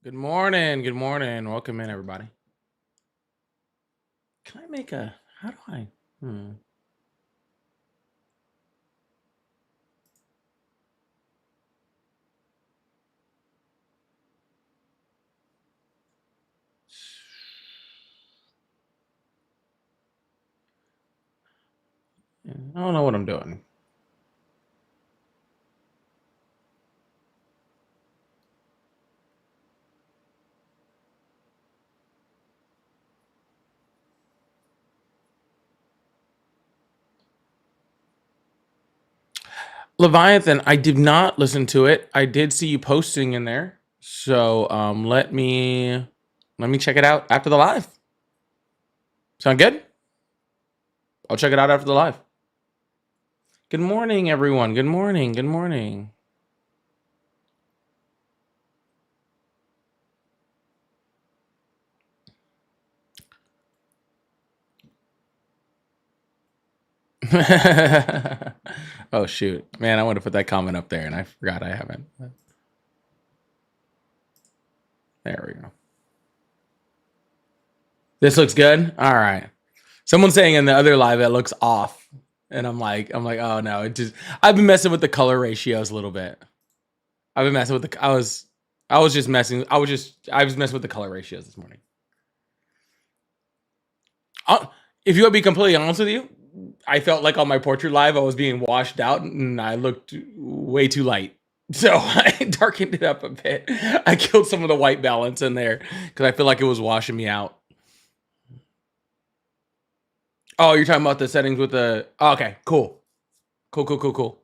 Good morning. Good morning. Welcome in, everybody. Can I make a? How do I? I don't know what I'm doing. Leviathan, I did not listen to it. I did see you posting in there. So let me check it out after the live. Sound good? I'll check it out after the live. Good morning, everyone. Good morning. Good morning. Oh shoot, man! I want to put that comment up there, and I forgot I haven't. There we go. This looks good. All right. Someone's saying in the other live it looks off, and I'm like, oh no, it just. I've been messing with the color ratios a little bit. I've been messing with the. I was just messing. I was messing with the color ratios this morning. If you want to be completely honest with you, I felt like on my portrait live I was being washed out and I looked way too light. So I darkened it up a bit. I killed some of the white balance in there because I feel like it was washing me out. Oh, you're talking about the settings with the. Oh, okay, cool. Cool.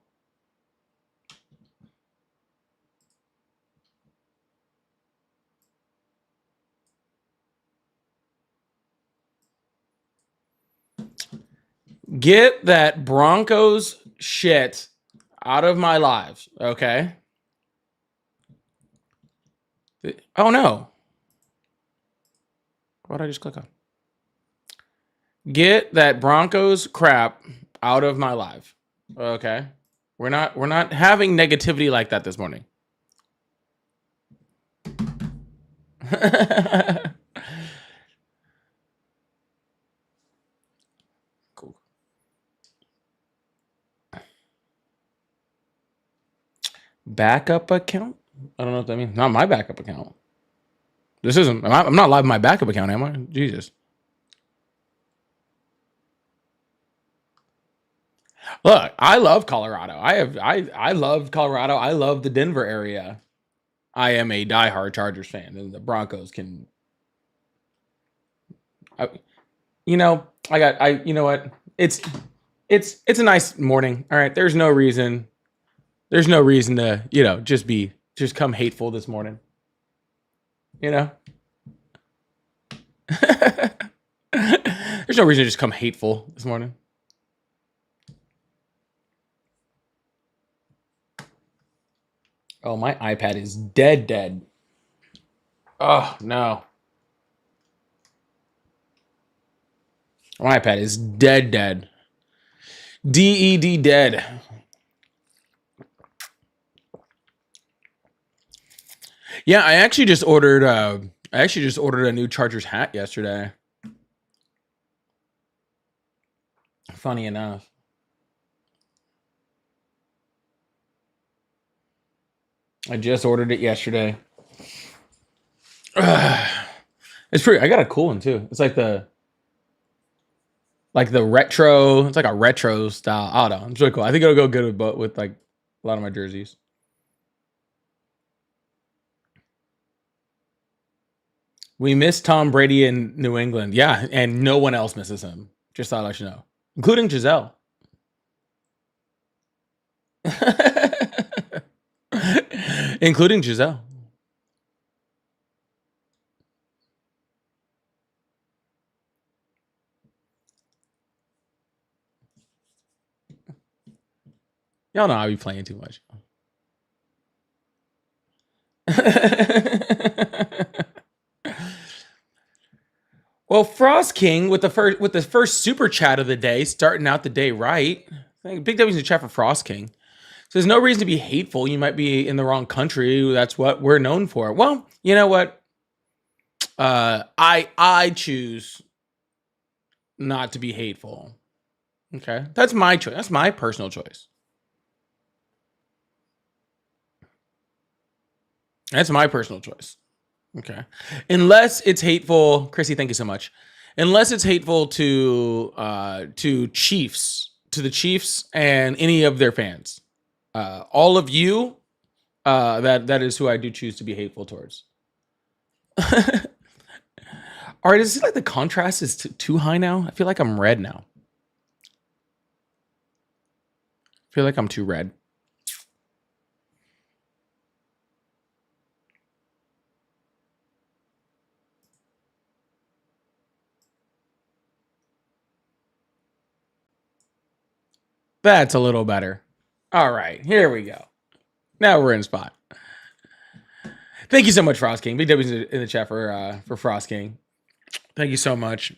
Get that Broncos shit out of my lives, okay? Oh no. What did I just click on? Get that Broncos crap out of my life. Okay? We're not having negativity like that this morning. Cool. Backup account? I don't know what that means. Not my backup account. This isn't. I'm not live in my backup account, am I? Jesus. Look, I love Colorado. I love Colorado. I love the Denver area. I am a diehard Chargers fan, and the Broncos can. You know what? It's a nice morning. All right. There's no reason to just come hateful this morning. There's no reason to just come hateful this morning. Oh, my iPad is dead. Oh no. My iPad is dead. DED dead. Yeah, I actually just ordered a new Chargers hat yesterday. Funny enough. I just ordered it yesterday. It's pretty. I got a cool one too. It's like the retro. It's like a retro style. I don't know. It's really cool. I think it'll go good with like a lot of my jerseys. We miss Tom Brady in New England. Yeah, and no one else misses him. Just thought I should know, including Giselle. Including Giselle. Y'all know I be playing too much. Well, Frost King with the first super chat of the day, starting out the day right. Big W's in the chat for Frost King. So there's no reason to be hateful. You might be in the wrong country. That's what we're known for. Well, you know what? I choose not to be hateful. Okay, that's my choice. That's my personal choice. That's my personal choice. Okay, unless it's hateful, Chrissy. Thank you so much. Unless it's hateful to Chiefs, to the Chiefs and any of their fans. All of you, that is who I do choose to be hateful towards. All right, is it like the contrast is too high now? I feel like I'm red now. I feel like I'm too red. That's a little better. All right, here we go. Now we're in spot. Thank you so much, Frost King. Big W's in the chat for Frost King. Thank you so much.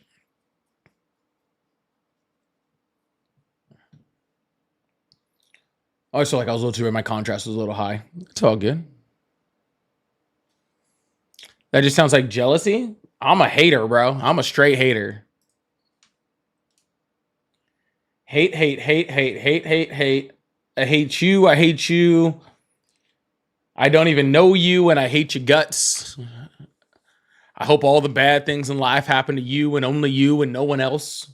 I always felt like I was a little too red. My contrast was a little high. It's all good. That just sounds like jealousy. I'm a hater, bro. I'm a straight hater. Hate, hate, hate, hate, hate, hate, hate. I hate you. I hate you. I don't even know you, and I hate your guts. I hope all the bad things in life happen to you and only you and no one else.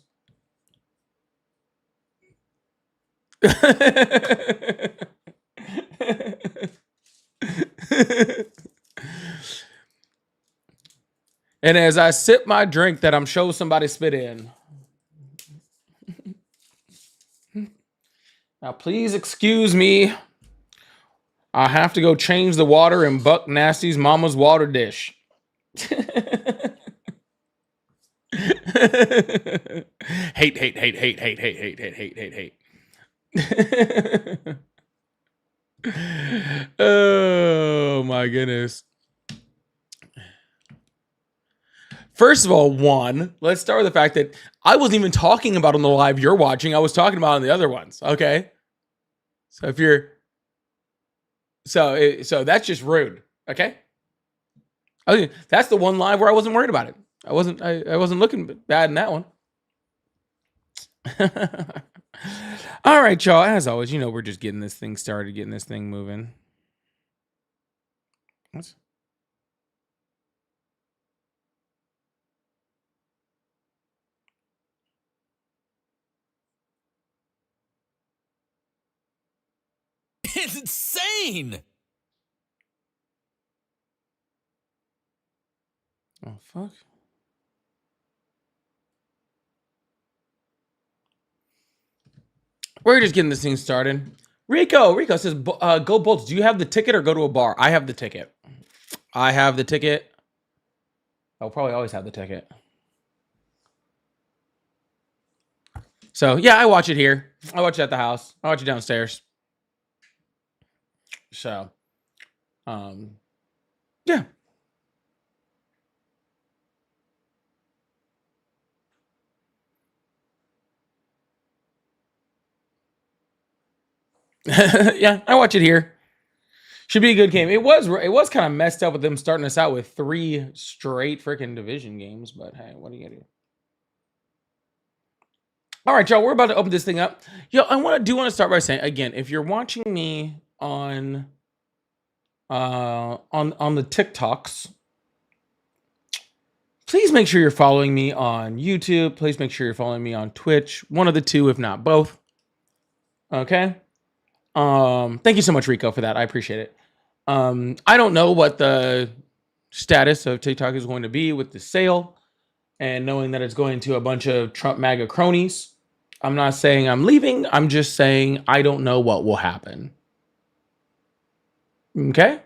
And as I sip my drink that I'm sure somebody spit in. Now, please excuse me. I have to go change the water in Buck Nasty's mama's water dish. hate, hate, hate, hate, hate, hate, hate, hate, hate, hate, hate. Oh my goodness. First of all, let's start with the fact that I wasn't even talking about on the live you're watching. I was talking about on the other ones. Okay. So if you're, so that's just rude. Okay. That's the one live where I wasn't worried about it. I wasn't looking bad in that one. All right, y'all. As always, we're just getting this thing started, getting this thing moving. What's... It's insane. Oh, fuck. We're just getting this thing started. Rico says, go Bolts. Do you have the ticket or go to a bar? I have the ticket. I'll probably always have the ticket. So, yeah, I watch it here. I watch it at the house. I watch it downstairs. So, yeah. Yeah, I watch it here. Should be a good game. It was kind of messed up with them starting us out with 3 straight freaking division games, but hey, what are you gonna do? All right, y'all, we're about to open this thing up. Yo, I want to start by saying again, if you're watching me on the TikToks, please make sure you're following me on YouTube. Please make sure you're following me on Twitch. One of the two, if not both. Okay. Thank you so much, Rico, for that. I appreciate it. I don't know what the status of TikTok is going to be with the sale, and knowing that it's going to a bunch of Trump MAGA cronies. I'm not saying I'm leaving. I'm just saying I don't know what will happen. Okay?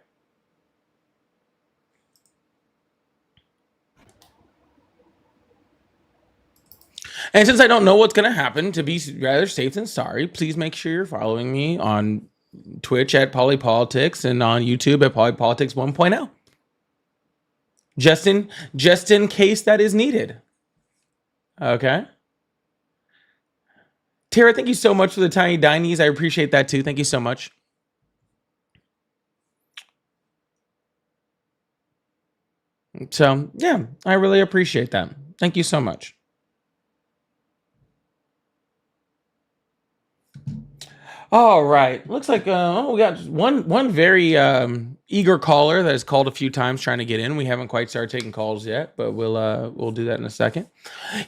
And since I don't know what's going to happen, to be rather safe than sorry, please make sure you're following me on Twitch at Polypolitics and on YouTube at Polypolitics 1.0. Just in case that is needed. Okay. Tara, thank you so much for the tiny dinies. I appreciate that too. Thank you so much. So yeah, I really appreciate that. Thank you so much. All right. Looks like we got one very eager caller that has called a few times trying to get in. We haven't quite started taking calls yet, but we'll do that in a second.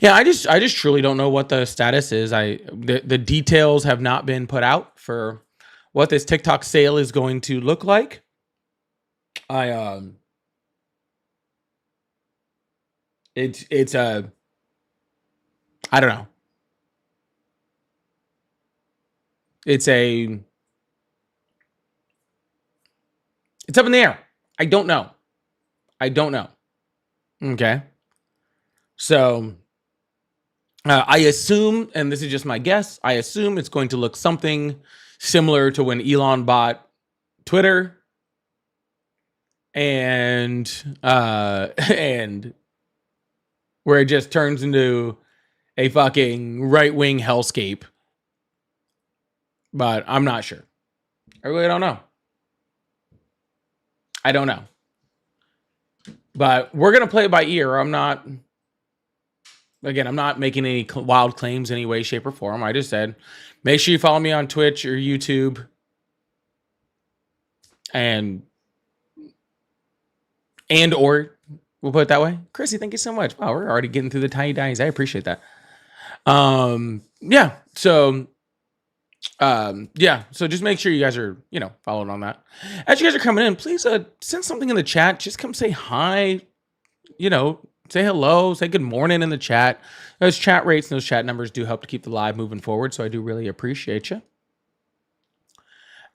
Yeah, I just truly don't know what the status is. The details have not been put out for what this TikTok sale is going to look like. I it's I don't know. It's it's up in the air. I don't know. I don't know. Okay. So I assume, and this is just my guess, I assume it's going to look something similar to when Elon bought Twitter and and where it just turns into a fucking right-wing hellscape. But I'm not sure. I really don't know. I don't know. But we're going to play it by ear. I'm not making any wild claims any way, shape, or form. I just said, make sure you follow me on Twitch or YouTube. And or we'll put it that way. Chrissy, thank you so much. Wow, we're already getting through the tiny dice. I appreciate that. Yeah. So so just make sure you guys are, following on that. As you guys are coming in, please send something in the chat. Just come say hi, say hello, say good morning in the chat. Those chat rates and those chat numbers do help to keep the live moving forward. So I do really appreciate you.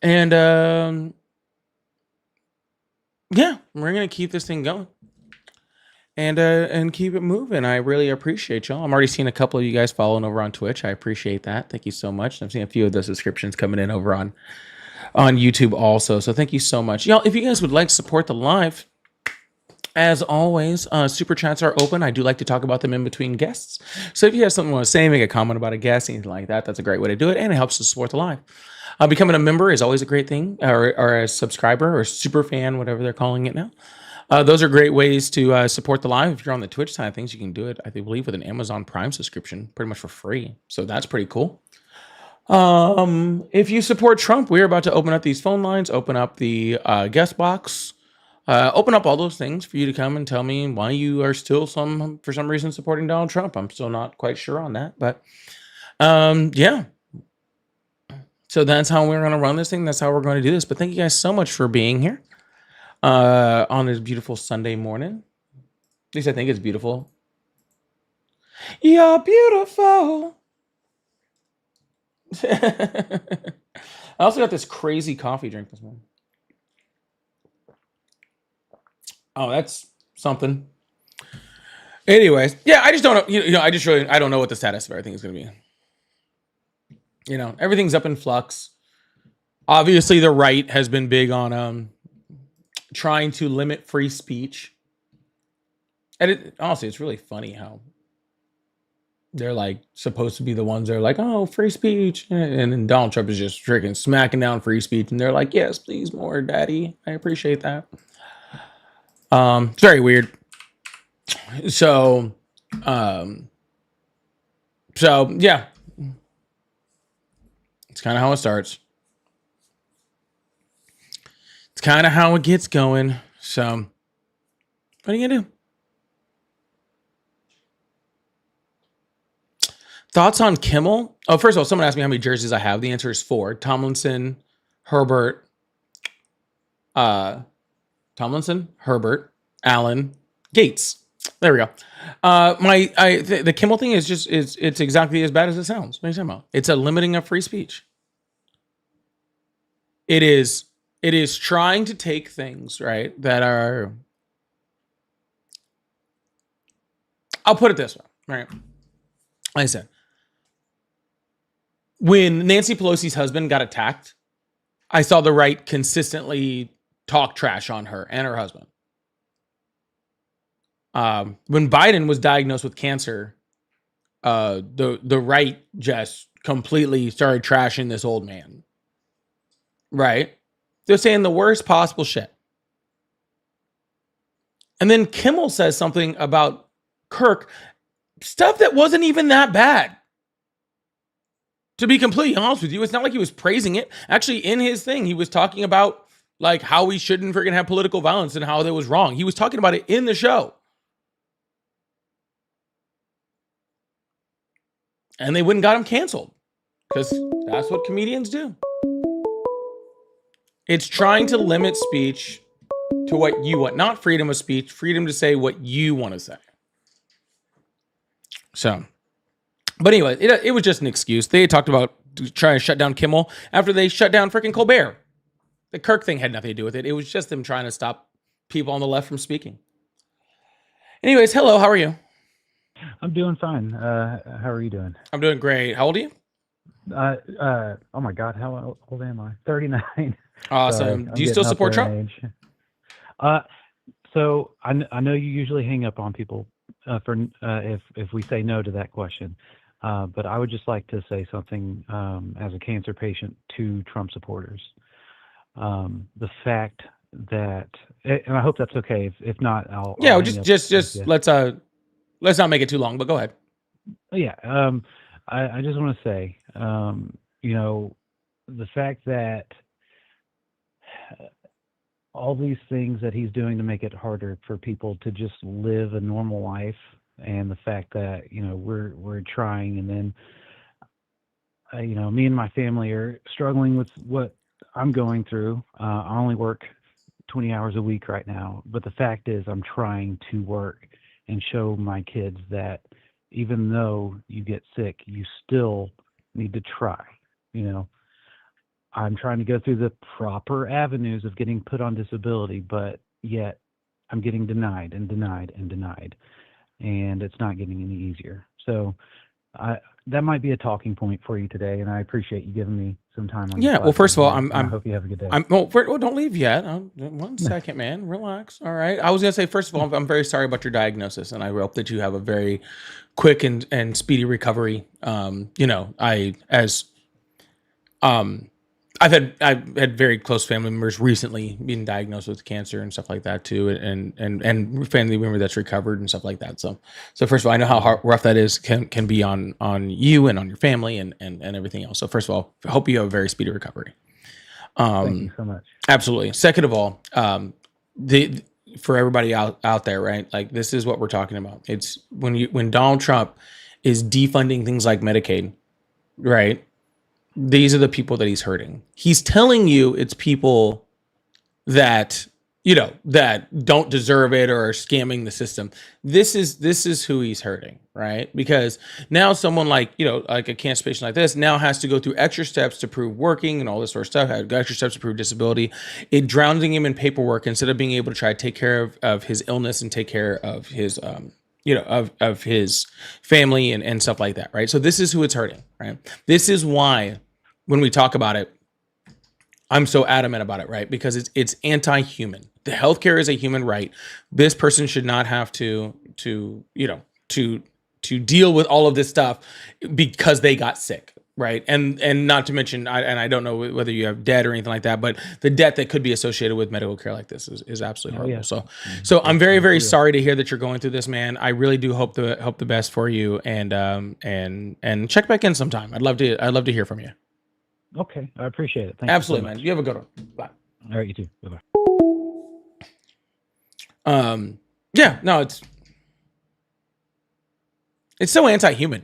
And yeah, we're going to keep this thing going. And keep it moving. I really appreciate y'all. I'm already seeing a couple of you guys following over on Twitch. I appreciate that. Thank you so much. I'm seeing a few of the subscriptions coming in over on YouTube also. So thank you so much. Y'all, if you guys would like to support the live, as always, super chats are open. I do like to talk about them in between guests. So if you have something you want to say, make a comment about a guest, anything like that, that's a great way to do it. And it helps to support the live. Becoming a member is always a great thing, or a subscriber or super fan, whatever they're calling it now. Those are great ways to support the live. If you're on the Twitch side of things, you can do it, I believe, with an Amazon Prime subscription, pretty much for free. So that's pretty cool. If you support Trump, we're about to open up these phone lines, open up the guest box, open up all those things for you to come and tell me why you are still for some reason supporting Donald Trump. I'm still not quite sure on that, but yeah. So that's how we're going to run this thing. That's how we're going to do this. But thank you guys so much for being here on this beautiful Sunday morning. At least I think it's beautiful. You're beautiful. I also got this crazy coffee drink this morning. Oh, that's something. Anyways, yeah, I just don't know. I don't know what the status of everything is going to be. Everything's up in flux. Obviously, the right has been big on trying to limit free speech. And honestly, it's really funny how they're like supposed to be the ones that are like, oh, free speech. And then Donald Trump is just freaking smacking down free speech. And they're like, yes, please, more, daddy. I appreciate that. It's very weird. So yeah. It's kind of how it starts. It's kind of how it gets going. So what are you going to do? Thoughts on Kimmel? Oh, first of all, someone asked me how many jerseys I have. The answer is 4. Tomlinson, Herbert, Allen, Gates. There we go. The Kimmel thing is it's exactly as bad as it sounds. What are you talking about? It's a limiting of free speech. It is trying to take things, right, that are, I'll put it this way, right? Like I said, when Nancy Pelosi's husband got attacked, I saw the right consistently talk trash on her and her husband. When Biden was diagnosed with cancer, the right just completely started trashing this old man. Right? They're saying the worst possible shit. And then Kimmel says something about Kirk, stuff that wasn't even that bad. To be completely honest with you, it's not like he was praising it. Actually, in his thing, he was talking about like how we shouldn't freaking have political violence and how that was wrong. He was talking about it in the show. And they wouldn't got him canceled because that's what comedians do. It's trying to limit speech to what you want, not freedom of speech, freedom to say what you want to say. So, but anyway, it was just an excuse. They talked about trying to shut down Kimmel after they shut down freaking Colbert. The Kirk thing had nothing to do with it. It was just them trying to stop people on the left from speaking. Anyways, hello, how are you? I'm doing fine. How are you doing? I'm doing great. How old are you? Oh my God, how old am I? 39. Awesome. Sorry, Do you still support Trump? So I know you usually hang up on people for if we say no to that question, but I would just like to say something as a cancer patient to Trump supporters. The fact that, and I hope that's okay. If not, I'll Yeah, hang just up. let's not make it too long, but go ahead. Yeah. I just want to say, the fact that all these things that he's doing to make it harder for people to just live a normal life, and the fact that we're trying, and then me and my family are struggling with what I'm going through. I only work 20 hours a week right now, but the fact is I'm trying to work and show my kids that even though you get sick, you still need to try. I'm trying to go through the proper avenues of getting put on disability, but yet I'm getting denied and denied and denied, and it's not getting any easier. So that might be a talking point for you today, and I appreciate you giving me some time on your Yeah. Well, first of all, platform. I hope you have a good day. Don't leave yet. 1 second, man. Relax. All right. I was gonna say, first of all, I'm very sorry about your diagnosis, and I hope that you have a very quick and speedy recovery. I've had very close family members recently being diagnosed with cancer and stuff like that too, and family member that's recovered and stuff like that. So first of all, I know how rough that is can be on you and on your family and everything else. So first of all, I hope you have a very speedy recovery. Thank you so much. Absolutely. Second of all, for everybody out there, right? Like, this is what we're talking about. It's when Donald Trump is defunding things like Medicaid, right? These are the people that he's hurting. He's telling you it's people that that don't deserve it or are scamming the system. This is who he's hurting, right? Because now someone like like a cancer patient like this now has to go through extra steps to prove working and all this sort of stuff. Extra steps to prove disability. It drowning him in paperwork instead of being able to try to take care of his illness and take care of his of his family and stuff like that, right? So this is who it's hurting, right? This is why when we talk about it, I'm so adamant about it, right? Because it's anti-human. The healthcare is a human right. This person should not have to deal with all of this stuff because they got sick, right? And not to mention, I don't know whether you have debt or anything like that, but the debt that could be associated with medical care like this is absolutely horrible. Yeah. So I'm very, very sorry to hear that you're going through this, man. I really do hope the best for you, and check back in sometime. I'd love to hear from you. Okay, I appreciate it. Thank Absolutely, you so man. You have a good one. Bye. All right, you too. Bye bye. Yeah, no, it's so anti-human,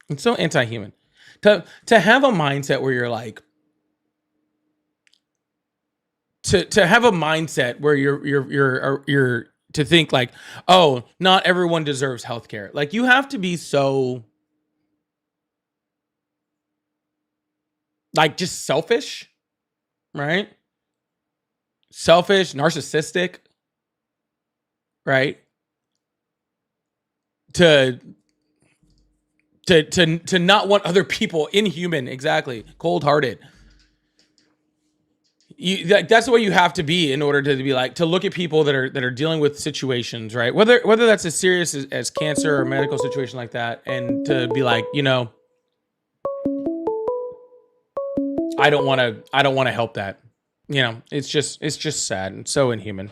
It's so anti-human to have a mindset where you're like to have a mindset where you're to think like, oh, not everyone deserves healthcare. Like, you have to be so like just selfish, right? Selfish, narcissistic, right? To not want other people, inhuman, exactly, cold-hearted. That's the way you have to be in order to be like, to look at people that are dealing with situations, right? Whether that's as serious as cancer or medical situation like that, and to be like, I don't want to help that. It's just sad and so inhuman.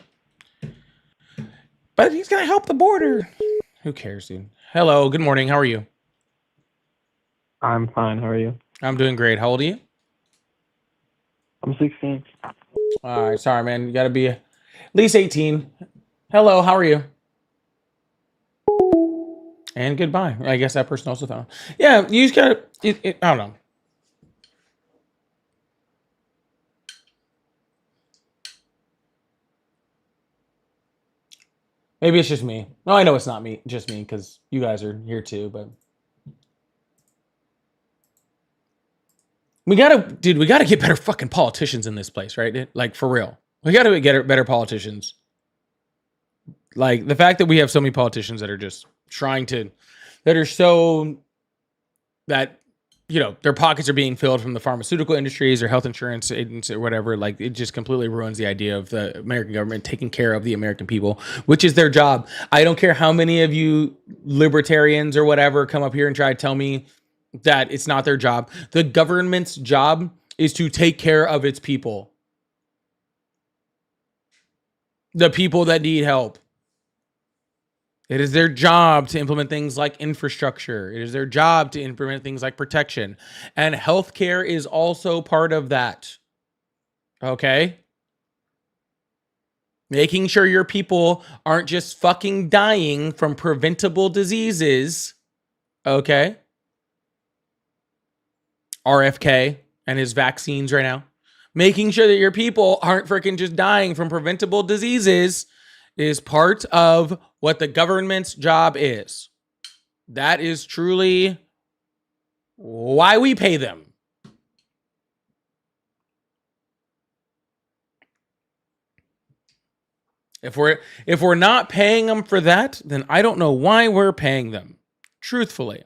But he's gonna help the border. Who cares, dude? Hello, good morning. How are you? I'm fine. How are you? I'm doing great. How old are you? I'm 16. All right, sorry, man. You gotta be at least 18. Hello, how are you? And goodbye. I guess that person also found. Yeah, you just gotta. I don't know. Maybe it's just me. No, I know it's not me. Just me, because you guys are here too. But we gotta get better fucking politicians in this place, right? Like for real. We gotta get better politicians. Like the fact that we have so many politicians that are just trying to, that are so that their pockets are being filled from the pharmaceutical industries or health insurance agents or whatever. Like it just completely ruins the idea of the American government taking care of the American people, which is their job. I don't care how many of you libertarians or whatever come up here and try to tell me that it's not their job. The government's job is to take care of its people, the people that need help. It is their job to implement things like infrastructure. It is their job to implement things like protection. And healthcare is also part of that. Okay? Making sure your people aren't just fucking dying from preventable diseases. Okay? RFK and his vaccines right now. Making sure that your people aren't freaking just dying from preventable diseases is part of what the government's job is. That is truly why we pay them. If we're not paying them for that, then I don't know why we're paying them. Truthfully.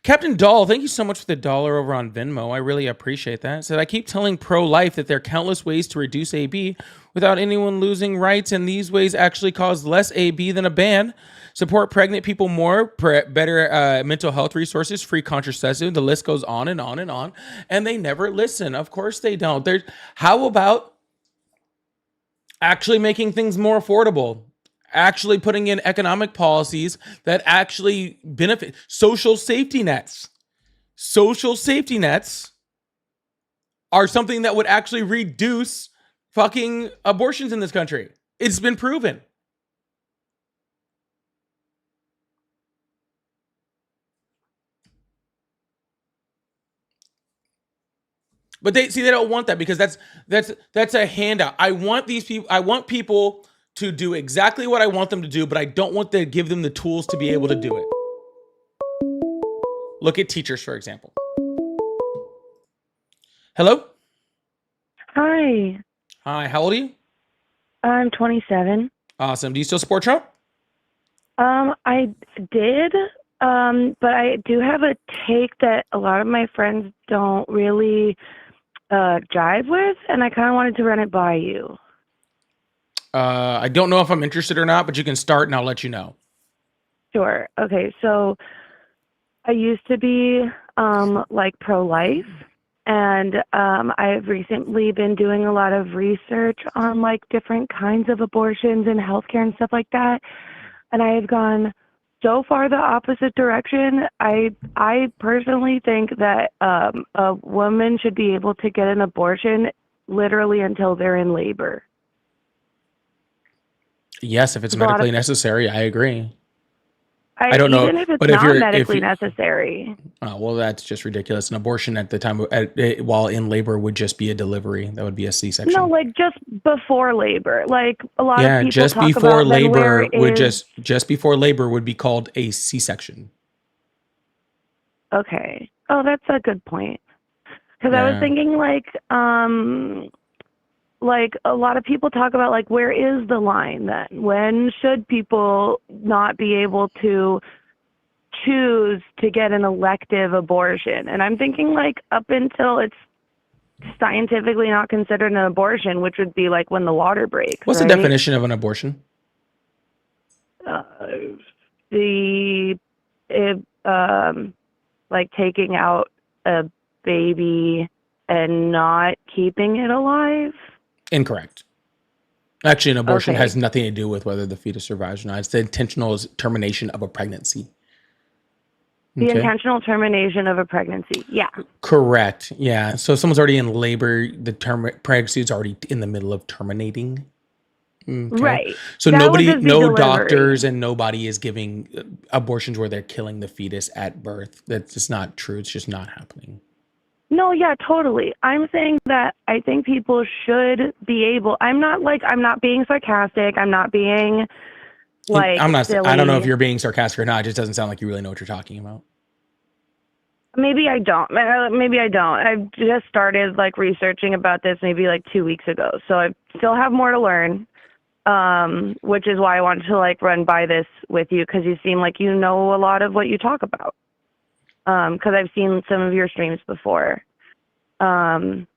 Captain Doll, thank you so much for the dollar over on Venmo. I really appreciate that. Said, I keep telling pro-life that there are countless ways to reduce AB without anyone losing rights, and these ways actually cause less AB than a ban. Support pregnant people more, better mental health resources, free contraceptive. The list goes on and on and on. And they never listen. Of course they don't. How about actually making things more affordable? Actually putting in economic policies that actually benefit social safety nets. Social safety nets are something that would actually reduce fucking abortions in this country. It's been proven. But they don't want that because that's a handout. I want people to do exactly what I want them to do, but I don't want to give them the tools to be able to do it. Look at teachers, for example. Hello? Hi. Hi, how old are you? I'm 27. Awesome. Do you still support Trump? I did, but I do have a take that a lot of my friends don't really jive with, and I kind of wanted to run it by you. I don't know if I'm interested or not, but you can start and I'll let you know. Sure. Okay, so I used to be like pro-life, and I've recently been doing a lot of research on like different kinds of abortions and healthcare and stuff like that. And I have gone so far the opposite direction. I personally think that a woman should be able to get an abortion literally until they're in labor. Yes, if it's medically necessary, I agree. I don't know, even if it's but not medically necessary. Oh, well, that's just ridiculous. An abortion at the time while in labor would just be a delivery. That would be a C-section. No, like just before labor. Like a lot of people just talk before about labor would just before labor would be called a C-section. Okay. Oh, that's a good point. Because I was thinking like a lot of people talk about like where is the line then? When should people not be able to choose to get an elective abortion? And I'm thinking like up until it's scientifically not considered an abortion, which would be like when the water breaks. What's the definition of an abortion? Like taking out a baby and not keeping it alive. Incorrect. Actually, an abortion Okay. has nothing to do with whether the fetus survives or not. It's the intentional termination of a pregnancy. The Okay. intentional termination of a pregnancy. Yeah. Correct. Yeah. So if someone's already in labor, the pregnancy is already in the middle of terminating. Okay. Right. So That would just be no delivery. doctors and nobody is giving abortions where they're killing the fetus at birth. That's just not true. It's just not happening. No, yeah, totally. I'm saying that I think people should be able. I'm not being sarcastic. I'm not being like I'm not, I don't know if silly. you're being sarcastic or not. It just doesn't sound like you really know what you're talking about. Maybe I don't. Maybe I don't. I've just started like researching about this maybe like 2 weeks ago. So I still have more to learn. Which is why I wanted to like run by this with you because you seem like you know a lot of what you talk about. Because I've seen some of your streams before. I'm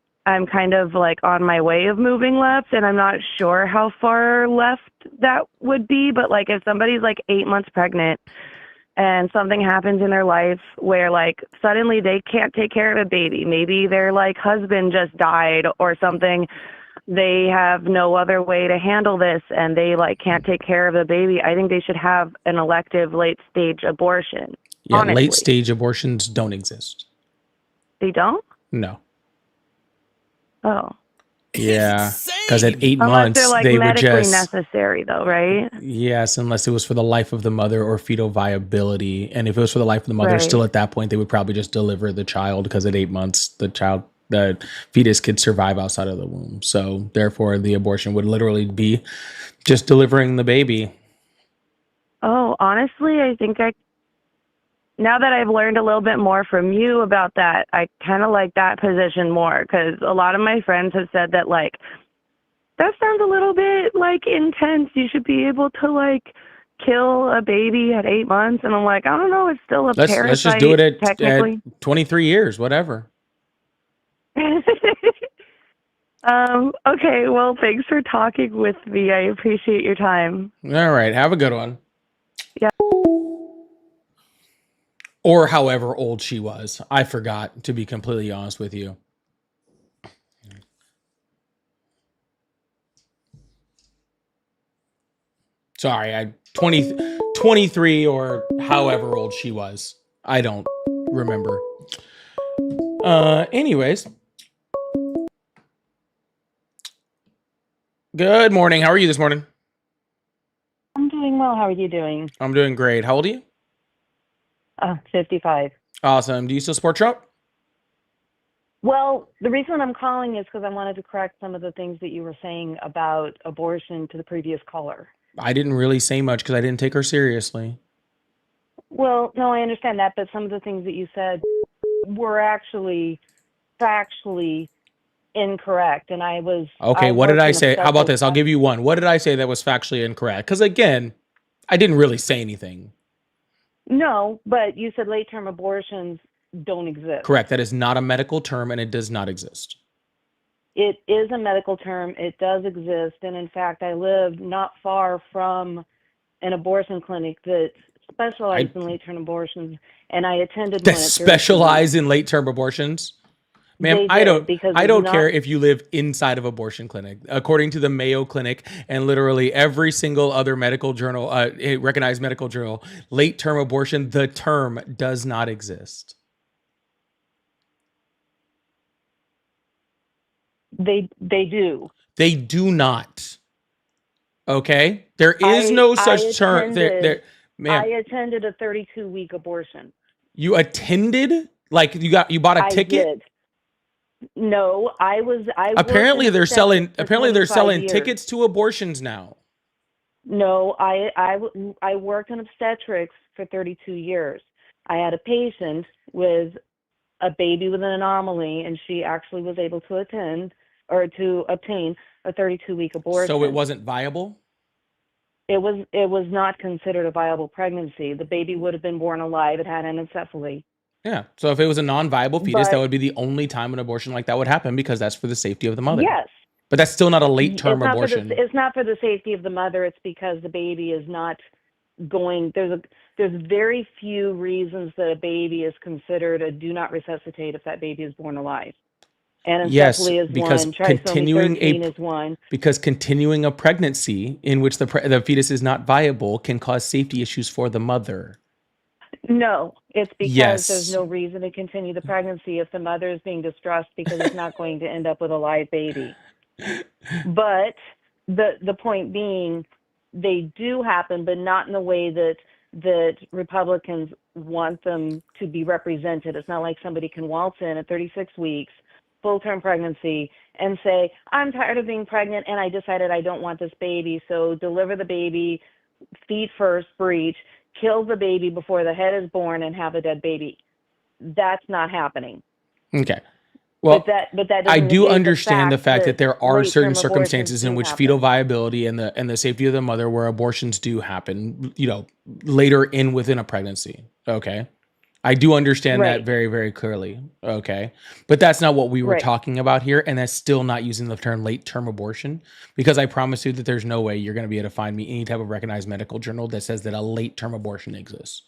kind of like on my way of moving left, and I'm not sure how far left that would be. But like if somebody's like 8 months pregnant and something happens in their life where like suddenly they can't take care of a baby, maybe their like husband just died or something, they have no other way to handle this and they like can't take care of the baby, I think they should have an elective late stage abortion. Yeah. Honestly. Late stage abortions don't exist. They don't? No. Oh. Yeah. Because at Insane. 8 Unless months, they're like they would medically just, necessary though, right? yes, unless it was for the life of the mother or fetal viability. And if it was for the life of the mother, Right. still at that point, they would probably just deliver the child because at 8 months, the fetus could survive outside of the womb. So therefore, the abortion would literally be just delivering the baby. Oh, honestly, I think now that I've learned a little bit more from you about that, I kind of like that position more because a lot of my friends have said that, like, that sounds a little bit, like, intense. You should be able to, like, kill a baby at 8 months. And I'm like, I don't know. It's still a Let's parasite, just do it at technically. 23 years, whatever. Okay, well, thanks for talking with me. I appreciate your time. All right. Have a good one. Yeah. Or however old she was. I forgot, to be completely honest with you. Sorry, 23 or however old she was. I don't remember. Anyways. Good morning. How are you this morning? I'm doing well. How are you doing? I'm doing great. How old are you? 55. Awesome. Do you still support Trump? Well, the reason I'm calling is because I wanted to correct some of the things that you were saying about abortion to the previous caller. I didn't really say much because I didn't take her seriously. Well, no, I understand that, but some of the things that you said were actually factually incorrect, and I was okay. What did I say? How about this? I'll give you one. What did I say that was factually incorrect? Because again, I didn't really say anything. No, but you said late-term abortions don't exist. Correct. That is not a medical term, and it does not exist. It is a medical term. It does exist, and in fact, I lived not far from an abortion clinic that specialized in late-term abortions, and I attended that one. That specialize in late-term abortions. Ma'am, I don't care if you live inside of abortion clinic. According to the Mayo Clinic and literally every single other medical journal, recognized medical journal, late-term abortion, the term does not exist. They do. They do not. Okay? There is no such term. Ma'am, I attended a 32-week abortion. You attended? Like you bought a ticket? I did. No, I apparently they're selling years. tickets to abortions now. No, I worked in obstetrics for 32 years. I had a patient with a baby with an anomaly, and she actually was able to obtain a 32-week abortion. So it wasn't viable? It was not considered a viable pregnancy. The baby would have been born alive. It had anencephaly. Yeah. So if it was a non-viable fetus, that would be the only time an abortion like that would happen because that's for the safety of the mother. Yes. But that's still not a late-term abortion. It's not for the safety of the mother. It's because the baby is not going. There's very few reasons that a baby is considered a do not resuscitate if that baby is born alive. Yes, Anencephaly is because one. Trisomy 13 is one. continuing a pregnancy in which the fetus is not viable can cause safety issues for the mother. No, it's because there's Yes. no reason to continue the pregnancy if the mother is being distressed because it's not going to end up with a live baby. But the point being, they do happen, but not in the way that Republicans want them to be represented. It's not like somebody can waltz in at 36 weeks, full-term pregnancy, and say, I'm tired of being pregnant and I decided I don't want this baby, so deliver the baby, feet first, breech, kill the baby before the head is born and have a dead baby. That's not happening. Okay. Well, but that I doesn't do negate understand the fact that there are certain late-term abortions circumstances in do which happen. fetal viability and the safety of the mother where abortions do happen, later within a pregnancy. Okay. I do understand that Right. very, very clearly. Okay. But that's not what we were Right. talking about here. And that's still not using the term late term abortion, because I promise you that there's no way you're going to be able to find me any type of recognized medical journal that says that a late term abortion exists.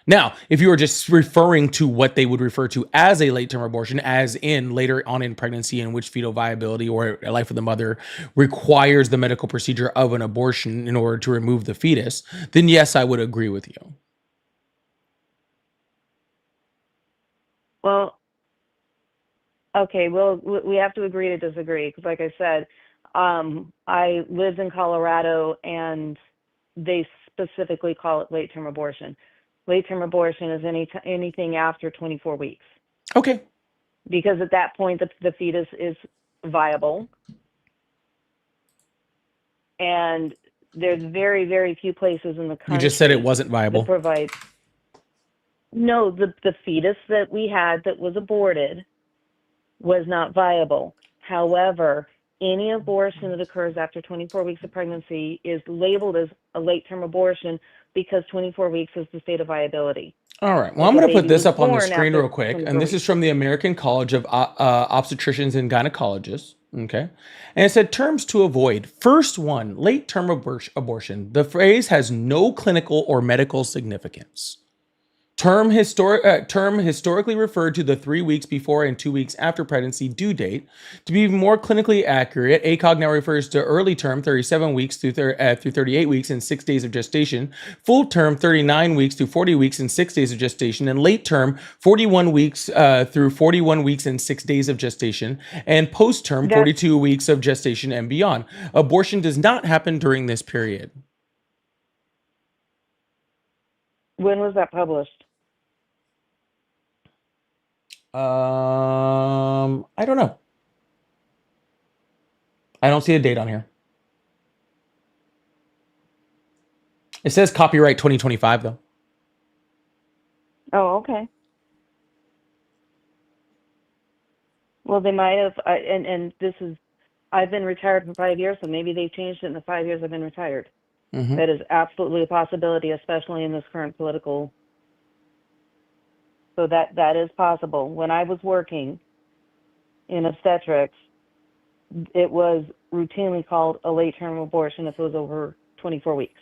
Now, if you were just referring to what they would refer to as a late term abortion, as in later on in pregnancy in which fetal viability or life of the mother requires the medical procedure of an abortion in order to remove the fetus, then yes, I would agree with you. Well, okay, well, we have to agree to disagree because, like I said, I lived in Colorado and they specifically call it late-term abortion. Late-term abortion is anything after 24 weeks Okay. because at that point the fetus is viable, and there's very, very few places in the country. You just said it wasn't viable. That provide. No, the fetus that we had that was aborted was not viable. However, any abortion that occurs after 24 weeks of pregnancy is labeled as a late-term abortion because 24 weeks is the state of viability. All right. Well, I'm going to put this up on the screen real quick. And this is from the American College of Obstetricians and Gynecologists. Okay. And it said terms to avoid. First one, late-term abortion. The phrase has no clinical or medical significance. Term historically referred to the 3 weeks before and 2 weeks after pregnancy due date. To be more clinically accurate, ACOG now refers to early term, 37 weeks through 38 weeks and 6 days of gestation, full term, 39 weeks through 40 weeks and 6 days of gestation, and late term, 41 weeks through 41 weeks and 6 days of gestation, and post term, 42 weeks of gestation and beyond. Abortion does not happen during this period. When was that published? I don't know. I don't see a date on here. It says copyright 2025 though. Oh, okay. Well, they might have, and this is, I've been retired for 5 years, so maybe they've changed it in the 5 years I've been retired. Mm-hmm. That is absolutely a possibility, especially in this current political. So that is possible. When I was working in obstetrics, it was routinely called a late-term abortion if it was over 24 weeks.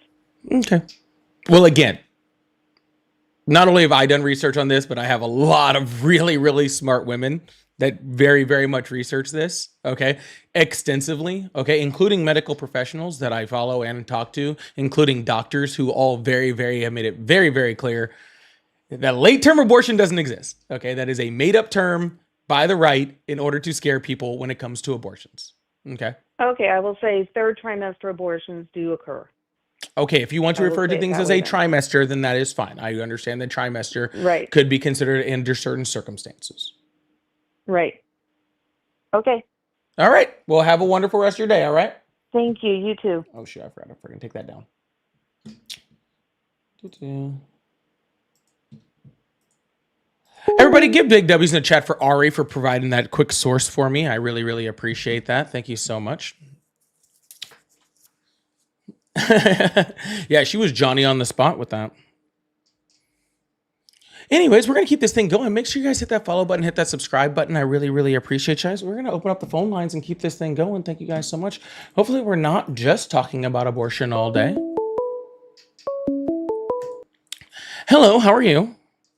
Okay. Well, again, not only have I done research on this, but I have a lot of really, really smart women that very, very much research this, okay, extensively, okay, including medical professionals that I follow and talk to, including doctors who all very, very have made it very, very clear that late-term abortion doesn't exist, okay? That is a made-up term by the right in order to scare people when it comes to abortions, okay? Okay, I will say third trimester abortions do occur. Okay, if you want to refer to things as a trimester, then that is fine. I understand that trimester could be considered under certain circumstances. Right. Okay. All right. Well, have a wonderful rest of your day, all right? Thank you. You too. Oh, shit, I forgot to freaking take that down. Everybody give big W's in the chat for Ari for providing that quick source for me. I really, really appreciate that. Thank you so much. Yeah, she was Johnny on the spot with that. Anyways, we're going to keep this thing going. Make sure you guys hit that follow button, hit that subscribe button. I really, really appreciate you guys. We're going to open up the phone lines and keep this thing going. Thank you guys so much. Hopefully we're not just talking about abortion all day. Hello, how are you?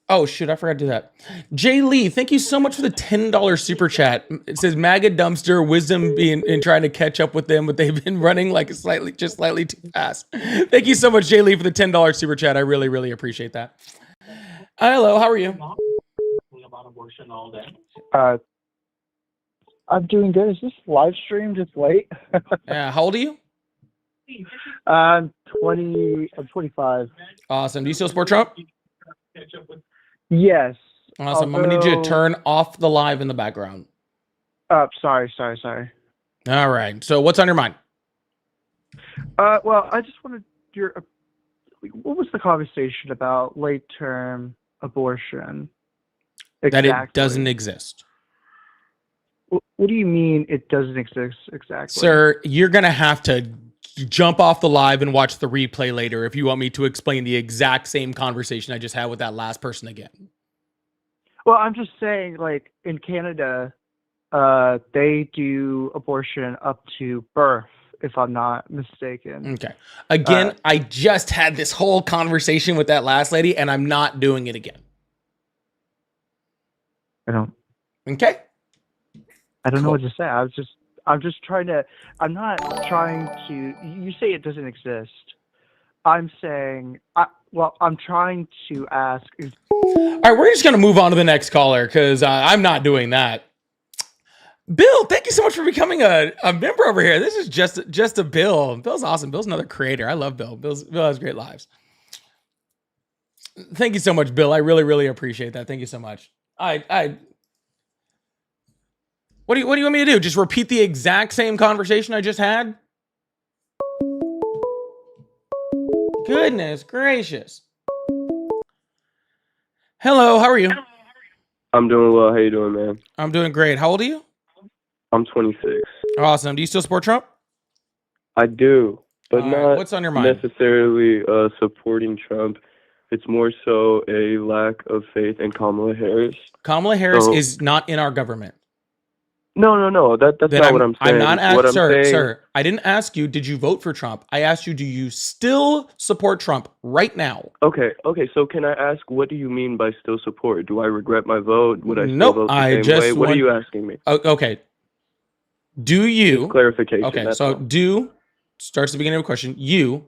Oh, shoot, I forgot to do that. Jay Lee, thank you so much for the $10 super chat. It says MAGA dumpster, wisdom being and trying to catch up with them, but they've been running like slightly too fast. Thank you so much, Jay Lee, for the $10 super chat. I really, really appreciate that. Hello, how are you? I'm doing good. Is this live stream just late? Yeah, how old are you? I'm 20. I'm 25. Awesome. Do you still support Trump? Yes. Awesome. I'm gonna need you to turn off the live in the background. Sorry. All right. So what's on your mind? Well, I just wanted your. What was the conversation about late-term abortion? That it doesn't exist. What do you mean it doesn't exist exactly? Sir, you're going to have to jump off the live and watch the replay later if you want me to explain the exact same conversation I just had with that last person again. Well, I'm just saying, like, in Canada, they do abortion up to birth, if I'm not mistaken. Okay. Again, I just had this whole conversation with that last lady, and I'm not doing it again. Okay? I don't know what to say. I'm just trying to. I'm not trying to. You say it doesn't exist. I'm saying. I'm trying to ask. All right, we're just gonna move on to the next caller because I'm not doing that. Bill, thank you so much for becoming a member over here. This is just a Bill. Bill's awesome. Bill's another creator. I love Bill. Bill has great lives. Thank you so much, Bill. I really, really appreciate that. Thank you so much. What do you want me to do? Just repeat the exact same conversation I just had? Goodness gracious. Hello, how are you? I'm doing well. How you doing, man? I'm doing great. How old are you? I'm 26. Awesome. Do you still support Trump? I do, but not what's on your mind? necessarily supporting Trump. It's more so a lack of faith in Kamala Harris. Kamala Harris is not in our government. No. That's not what I'm saying. I'm not asking, saying, sir. I didn't ask you, did you vote for Trump? I asked you, do you still support Trump right now? Okay. So can I ask, what do you mean by still support? Do I regret my vote? Would I still Nope, vote the same way? What are you asking me? Okay. Do you? Just clarification. Okay, so do starts at the beginning of a question.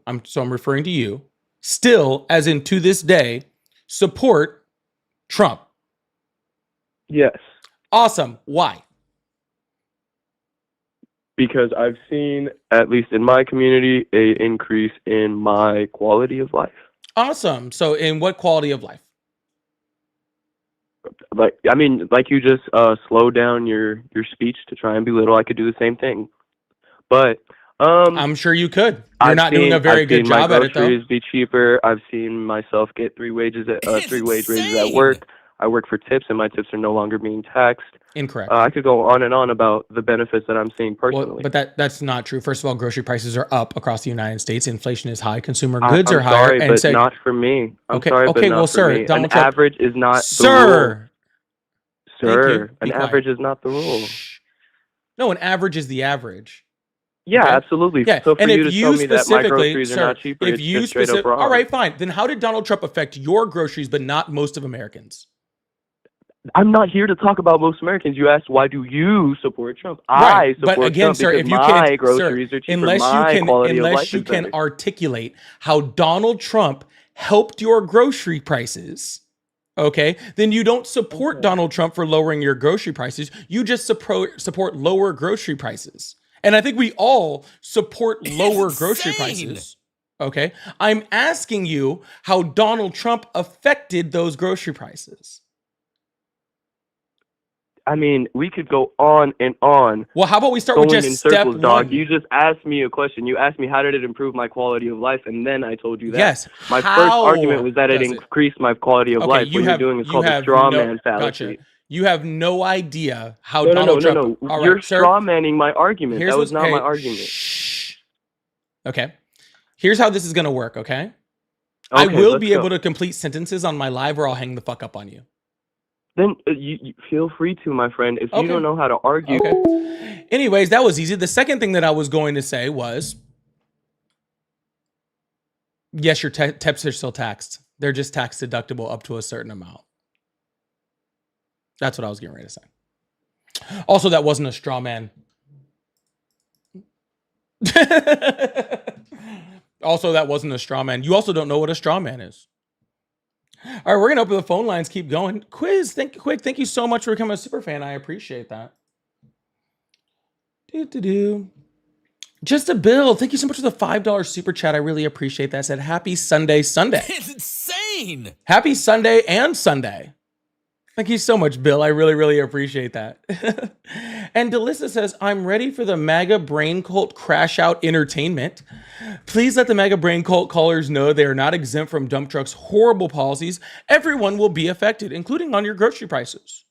I'm referring to you. Still, as in to this day, support Trump. Yes. Awesome. Why? Because I've seen, at least in my community, an increase in my quality of life. Awesome. So in what quality of life? Like you just slow down your speech to try and belittle. I could do the same thing, but I'm sure you could. You're not doing a very good job at it, though. I've seen my groceries be cheaper. I've seen myself get three wage raises at work. I work for tips, and my tips are no longer being taxed. Incorrect. I could go on and on about the benefits that I'm seeing personally. Well, but that's not true. First of all, grocery prices are up across the United States. Inflation is high. Consumer goods are higher. Sorry, but not for me. I'm sorry, but not for me. Donald An Trump, average is not the rule. Sir, an average is not the rule. No, an average is the average. Yeah, okay? Absolutely. Yeah. So for you to tell me that my groceries are not cheaper, if you just straight up wrong. All right, fine. Then how did Donald Trump affect your groceries but not most of Americans? I'm not here to talk about most Americans. You asked, why do you support Trump? Right. I support but again, Trump sir, because if you my can't, groceries are cheaper. Unless you can articulate how Donald Trump helped your grocery prices, okay, then you don't support Donald Trump for lowering your grocery prices. You just support lower grocery prices. And I think we all support lower grocery prices. Okay. I'm asking you how Donald Trump affected those grocery prices. I mean, we could go on and on. Well, how about we start with just step one? Dog. You just asked me a question. You asked me, how did it improve my quality of life? And then I told you that. Yes. My first argument was that it increased my quality of life. What you're doing is called a straw man fallacy. Gotcha. You have no idea how Donald Trump... No. You're straw manning my argument. That was not my argument. Shh. Okay. Here's how this is going to work, okay? I will be able to complete sentences on my live or I'll hang the fuck up on you. Then you feel free to, my friend. If you don't know how to argue. Okay. Anyways, that was easy. The second thing that I was going to say was, yes, your tips are still taxed. They're just tax deductible up to a certain amount. That's what I was getting ready to say. Also, that wasn't a straw man. Also, that wasn't a straw man. You also don't know what a straw man is. All right, we're gonna open the phone lines. Keep going. Quiz, thank you so much for becoming a super fan. I appreciate that. Just a Bill, thank you so much for the $5 super chat. I really appreciate that. I said happy Sunday. It's insane. Happy Sunday and Sunday. Thank you so much, Bill. I really appreciate that. And Delissa says, I'm ready for the MAGA brain cult crash out entertainment. Please let the MAGA brain cult callers know they are not exempt from dump trucks' horrible policies. Everyone will be affected, including on your grocery prices.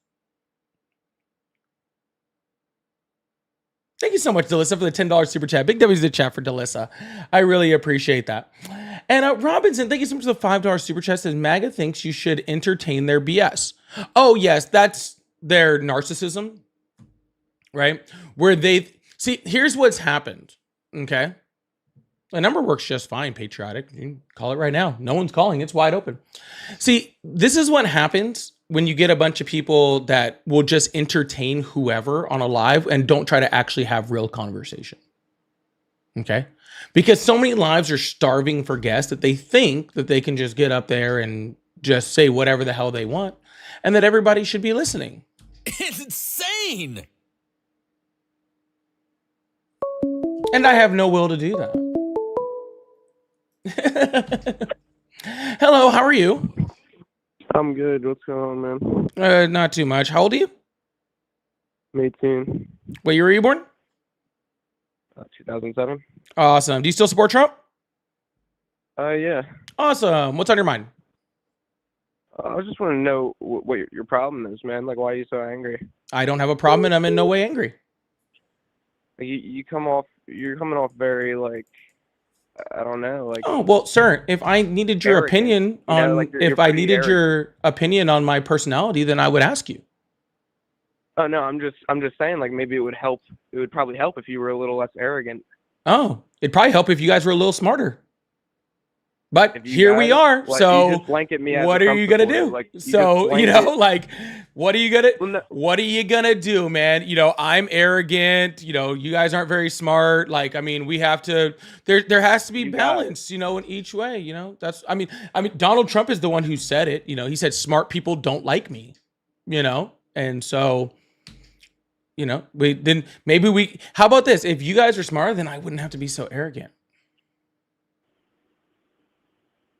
Thank you so much, Delissa, for the $10 super chat. Big W's in the chat for Delissa. I really appreciate that. And Robinson, thank you so much for the $5 super chat. Says MAGA thinks you should entertain their BS. Oh, yes, that's their narcissism, right? Where they see, here's what's happened. Okay. The number works just fine, patriotic. You can call it right now. No one's calling. It's wide open. See, this is what happens when you get a bunch of people that will just entertain whoever on a live and don't try to actually have real conversation. Okay? Because so many lives are starving for guests that they think that they can just get up there and just say whatever the hell they want and that everybody should be listening. It's insane. And I have no will to do that. Hello, how are you? I'm good. What's going on, man? Not too much. How old are you? I'm 18. What year were you born? 2007. Awesome. Do you still support Trump? Yeah. Awesome. What's on your mind? I just want to know what your problem is, man. Like, why are you so angry? I don't have a problem and I'm in no way angry. Like, you're coming off very, like, I don't know, like. Oh, well, sir, if I needed your arrogant. opinion on, like if I needed your opinion on my personality, then I would ask you. Oh no, I'm just saying, like, maybe it would help. It would probably help if you were a little less arrogant. Oh, it'd probably help if you guys were a little smarter. But here we are. Like, so you just blanket me as what a are you gonna supporter. do? Like, So, you know, like, what are you gonna Well, no. what are you gonna do, man? You know, I'm arrogant. You know, you guys aren't very smart. Like, I mean, we have to. There has to be balance. You know, in each way. You know, that's. I mean, Donald Trump is the one who said it. You know, he said smart people don't like me. You know, and so. You know, how about this? If you guys are smarter, then I wouldn't have to be so arrogant.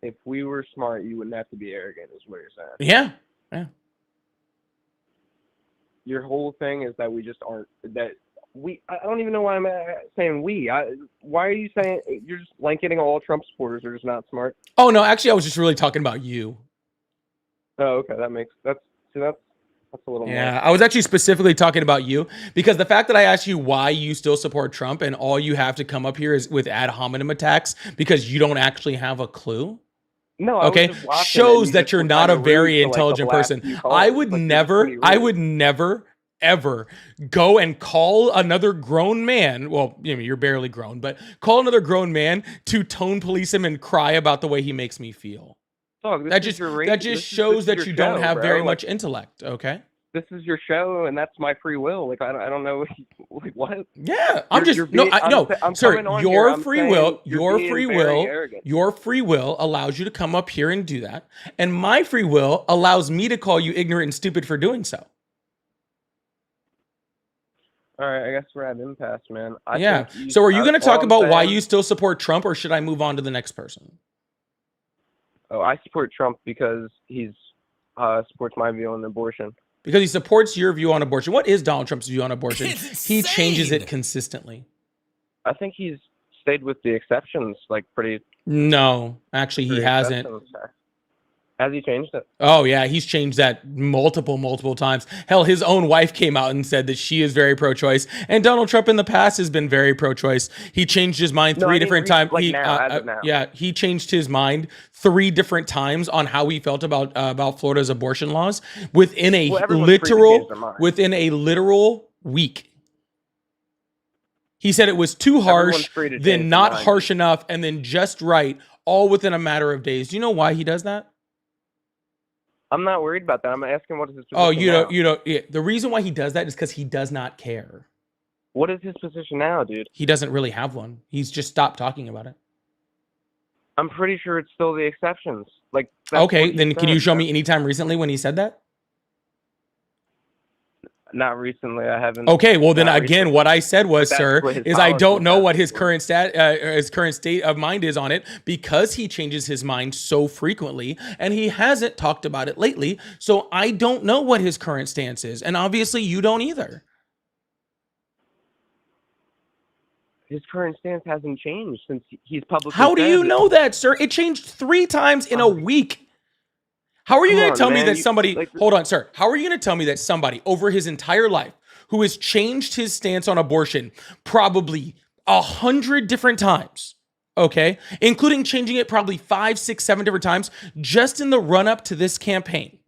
If we were smart, you wouldn't have to be arrogant, is what you're saying. Yeah. Yeah. Your whole thing is that we just aren't, I don't even know why I'm saying we. Why are you saying, you're just blanketing all Trump supporters are just not smart? Oh, no, actually, I was just really talking about you. Oh, okay. That's a little more. Yeah, I was actually specifically talking about you because the fact that I asked you why you still support Trump and all you have to come up here is with ad hominem attacks because you don't actually have a clue. No, okay, shows that you're not a very intelligent person. I would never, ever go and call another grown man. Well, you know, you're barely grown, but call another grown man to tone police him and cry about the way he makes me feel. Dog, that just shows that you don't have very much intellect. Okay. This is your show, and that's my free will. Like, I don't know, like, what? Yeah, sir. Your free will allows you to come up here and do that, and my free will allows me to call you ignorant and stupid for doing so. All right, I guess we're at impasse, man. So, are you going to talk about why you still support Trump, or should I move on to the next person? Oh, I support Trump because he's supports my view on abortion. Because he supports your view on abortion. What is Donald Trump's view on abortion? He changes it consistently. I think he's stayed with the exceptions, like pretty. No, actually, he hasn't. Has he changed it? Oh, yeah. He's changed that multiple times. Hell, his own wife came out and said that she is very pro-choice. And Donald Trump in the past has been very pro-choice. He changed his mind three different times. Yeah, he changed his mind 3 different times on how he felt about Florida's abortion laws within a literal week. He said it was too harsh, then not harsh enough, and then just right, all within a matter of days. Do you know why he does that? I'm not worried about that. I'm asking what is his position Oh, now. yeah. The reason why he does that is because he does not care. What is his position now, dude? He doesn't really have one. He's just stopped talking about it. I'm pretty sure it's still the exceptions. Like, that's Okay, what he then can you said. show me any time recently when he said that? Not recently. I haven't. Okay, well then Not again, recently. what I said was, But that's sir, what his is I don't policy know says. what his current state of mind is on it because he changes his mind so frequently and he hasn't talked about it lately. So I don't know what his current stance is, and obviously you don't either. His current stance hasn't changed since he's publicly How do said you know that, sir? It changed 3 times in a week. How are you Come going on, to tell me man. that You- somebody, like- hold on, sir. How are you going to tell me that somebody over his entire life who has changed his stance on abortion probably 100 different times, okay, including changing it probably 5, 6, 7 different times just in the run up to this campaign,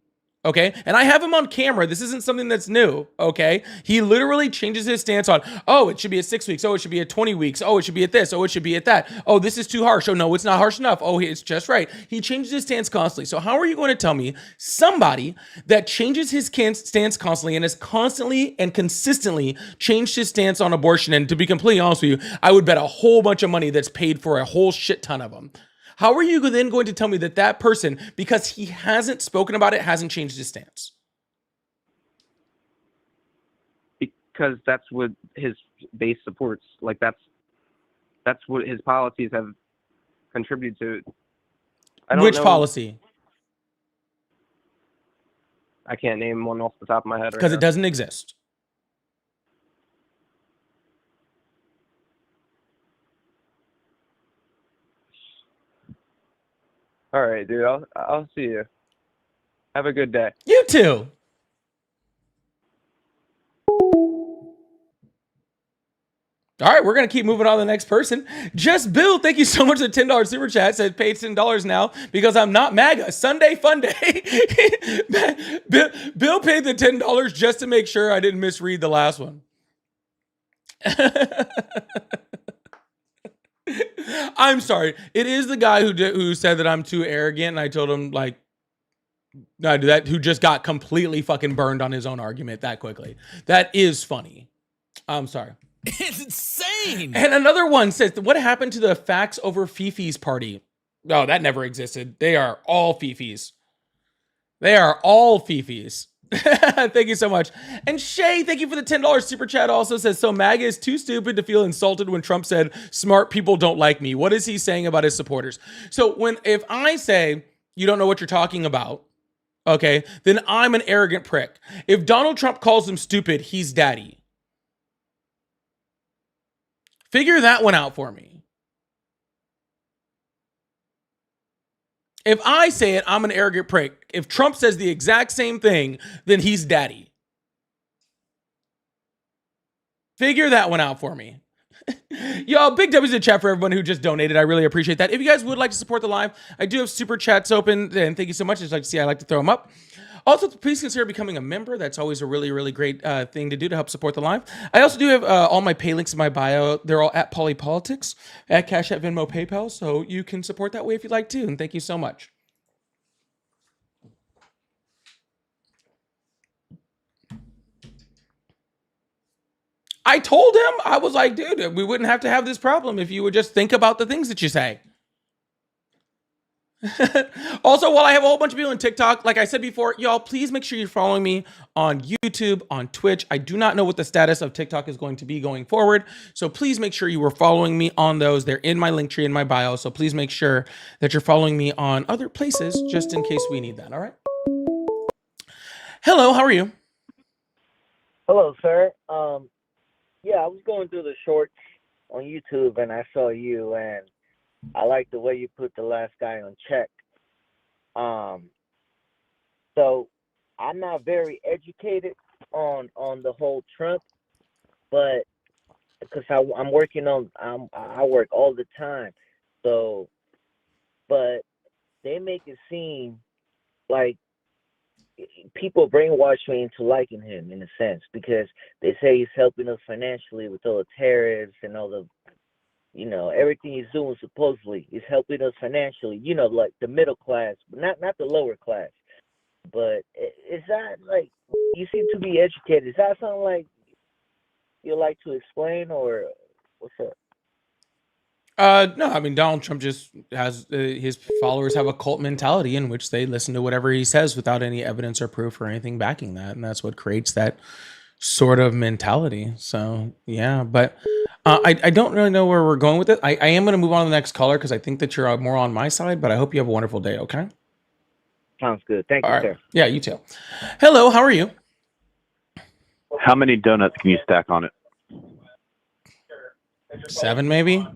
okay? And I have him on camera. This isn't something that's new, okay? He literally changes his stance on, oh, it should be at 6 weeks. Oh, it should be at 20 weeks. Oh, it should be at this. Oh, it should be at that. Oh, this is too harsh. Oh, no, it's not harsh enough. Oh, it's just right. He changes his stance constantly. So how are you going to tell me somebody that changes his stance constantly and has constantly and consistently changed his stance on abortion? And to be completely honest with you, I would bet a whole bunch of money that's paid for a whole shit ton of them. How are you then going to tell me that that person, because he hasn't spoken about it, hasn't changed his stance? Because that's what his base supports. Like, that's what his policies have contributed to. I don't Which know. policy? I can't name one off the top of my head Because right it doesn't exist. now. All right, dude. I'll see you. Have a good day. You too. All right, we're going to keep moving on to the next person. Just Bill, thank you so much for the $10 super chat. Says paid $10 now because I'm not MAGA. Sunday fun day. Bill paid the $10 just to make sure I didn't misread the last one. I'm sorry. It is the guy who said that I'm too arrogant, and I told him, like, no, that who just got completely fucking burned on his own argument that quickly. That is funny. I'm sorry. It's insane. And another one says, what happened to the facts over Fifi's party? No, that never existed. They are all Fifis. They are all Fifis. Thank you so much. And Shay, thank you for the $10 super chat. Also says, so MAGA is too stupid to feel insulted when Trump said, smart people don't like me. What is he saying about his supporters? So if I say, you don't know what you're talking about, okay, then I'm an arrogant prick. If Donald Trump calls him stupid, he's daddy. Figure that one out for me. If I say it, I'm an arrogant prick. If Trump says the exact same thing, then he's daddy. Figure that one out for me. Y'all, big W's in the chat for everyone who just donated. I really appreciate that. If you guys would like to support the live, I do have super chats open, and thank you so much. As you like to see, I like to throw them up. Also, please consider becoming a member. That's always a really, really great thing to do to help support the live. I also do have all my pay links in my bio. They're all at Polypolitics, at Cash App, Venmo, PayPal, so you can support that way if you'd like to, and thank you so much. I told him, I was like, dude, we wouldn't have to have this problem if you would just think about the things that you say. Also, while I have a whole bunch of people on TikTok, like I said before, y'all, please make sure you're following me on YouTube, on Twitch. I do not know what the status of TikTok is going to be going forward, so please make sure you are following me on those. They're in my link tree in my bio, so please make sure that you're following me on other places just in case we need that, all right? Hello, how are you? Hello, sir. Yeah, I was going through the shorts on YouTube and I saw you, and I like the way you put the last guy on check. So I'm not very educated on the whole Trump, but because I'm working on I work all the time, so but they make it seem like people brainwash me into liking him in a sense because they say he's helping us financially with all the tariffs and all the, everything he's doing supposedly is helping us financially, like the middle class, but not the lower class. But is that like you seem to be educated? Is that something like you like to explain, or what's up? No, I mean Donald Trump just has his followers have a cult mentality in which they listen to whatever he says without any evidence or proof or anything backing that, and that's what creates that sort of mentality. So yeah, but I don't really know where we're going with it. I am going to move on to the next caller because I think that you're more on my side. But I hope you have a wonderful day. Okay. Sounds good. Thank All you, right. sir. Yeah, you too. Hello, how are you? How many donuts can you stack on it? 7 maybe.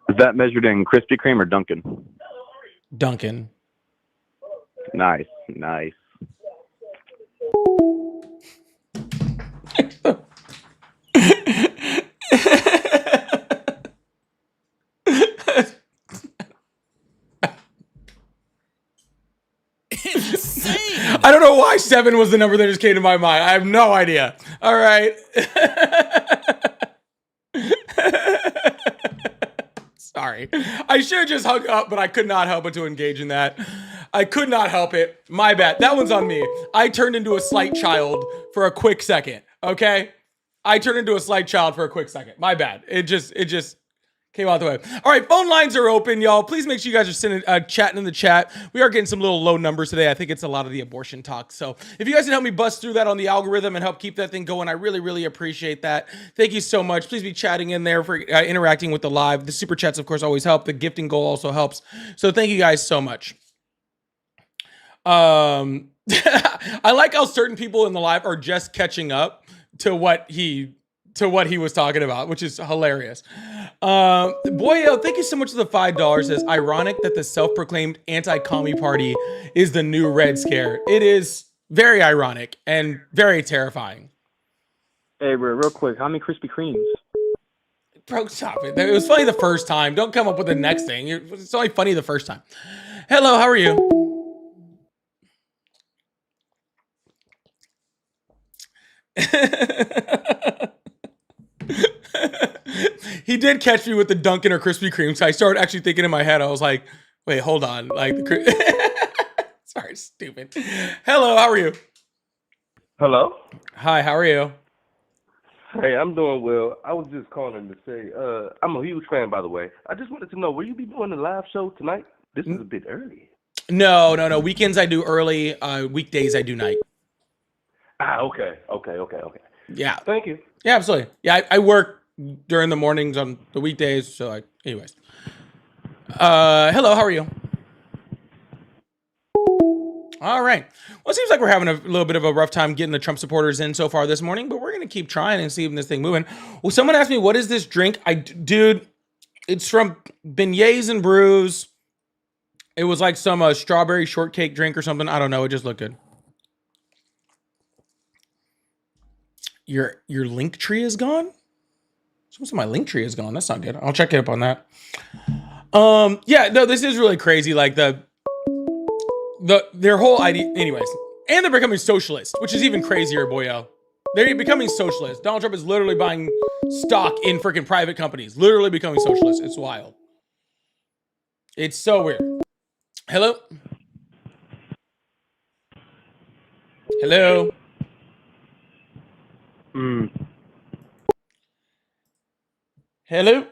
Is that measured in Krispy Kreme or Dunkin'? Duncan. Nice, nice. Insane. I don't know why 7 was the number that just came to my mind. I have no idea. All right. Sorry. I should have just hung up, but I could not help but to engage in that. I could not help it. My bad. That one's on me. I turned into a slight child for a quick second. Okay? I turned into a slight child for a quick second. My bad. It just came out the way. All right, phone lines are open, y'all. Please make sure you guys are sending, chatting in the chat. We are getting some little low numbers today. I think it's a lot of the abortion talk. So if you guys can help me bust through that on the algorithm and help keep that thing going, I really, really appreciate that. Thank you so much. Please be chatting in there for interacting with the live. The super chats, of course, always help. The gifting goal also helps. So thank you guys so much. I like how certain people in the live are just catching up to what he was talking about, which is hilarious. Boyo, thank you so much for the $5. It's ironic that the self-proclaimed anti-commie party is the new Red Scare. It is very ironic and very terrifying. Hey, bro, real quick, how many Krispy Kremes? Bro, stop it. It was funny the first time. Don't come up with the next thing. It's only funny the first time. Hello, how are you? He did catch me with the Dunkin' or Krispy Kreme, so I started actually thinking in my head. I was like, "Wait, hold on." Like, sorry, stupid. Hello, how are you? Hello. Hi, how are you? Hey, I'm doing well. I was just calling to say, I'm a huge fan, by the way. I just wanted to know, will you be doing the live show tonight? This is a bit early. No. Weekends I do early. Weekdays I do night. Okay. Yeah. Thank you. Yeah, absolutely. Yeah, I work during the mornings on the weekdays. So, anyways. Hello, how are you? All right. Well, it seems like we're having a little bit of a rough time getting the Trump supporters in so far this morning, but we're going to keep trying and see if this thing moving. Well, someone asked me, what is this drink? Dude, it's from Beignets and Brews. It was like some strawberry shortcake drink or something. I don't know. It just looked good. Your link tree is gone? Someone said my link tree is gone. That's not good. I'll check it up on that. Yeah, no, this is really crazy. Like their whole idea, anyways. And they're becoming socialist, which is even crazier, boyo. They're becoming socialist. Donald Trump is literally buying stock in freaking private companies. Literally becoming socialist. It's wild. It's so weird. Hello? Hello? Hello?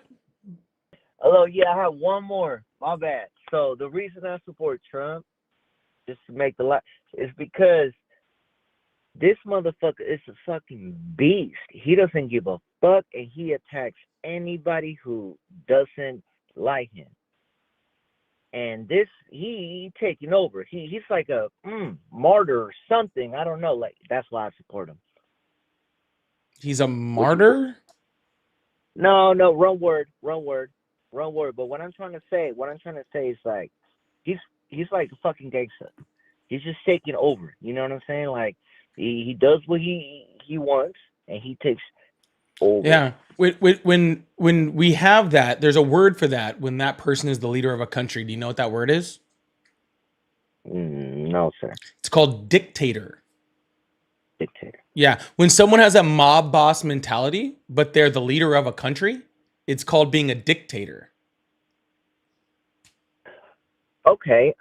Hello, yeah, I have one more. My bad. So the reason I support Trump, just to make the light, is because this motherfucker is a fucking beast. He doesn't give a fuck, and he attacks anybody who doesn't like him. And this, he taking over. He's like a martyr or something. I don't know. Like, that's why I support him. He's a martyr? No, wrong word. But what I'm trying to say is like, he's like a fucking gangster. He's just taking over. You know what I'm saying? Like, he does what he wants, and he takes over. Yeah. When we have that, there's a word for that. When that person is the leader of a country, do you know what that word is? No, sir. It's called dictator. Dictator. Yeah. When someone has a mob boss mentality, but they're the leader of a country, it's called being a dictator. Okay.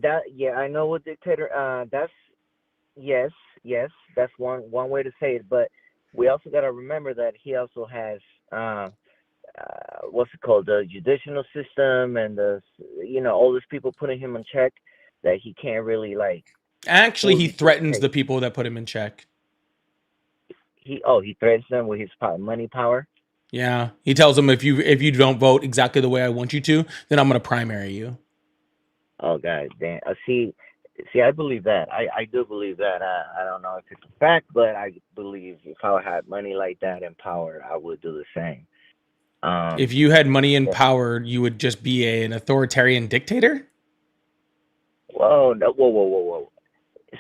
Yeah, I know what dictator. That's yes, yes. That's one way to say it. But we also got to remember that he also has what's it called, the judicial system, and all these people putting him in check that he can't really like Actually, he fully threatens dictate. the people that put him in check. He threatens them with his money power. Yeah, he tells them if you don't vote exactly the way I want you to, then I'm gonna primary you. Oh god damn. See, I believe that. I do believe that. I don't know if it's a fact, but I believe if I had money like that and power, I would do the same. If you had money and Yeah. power, you would just be an authoritarian dictator. Whoa, no, whoa.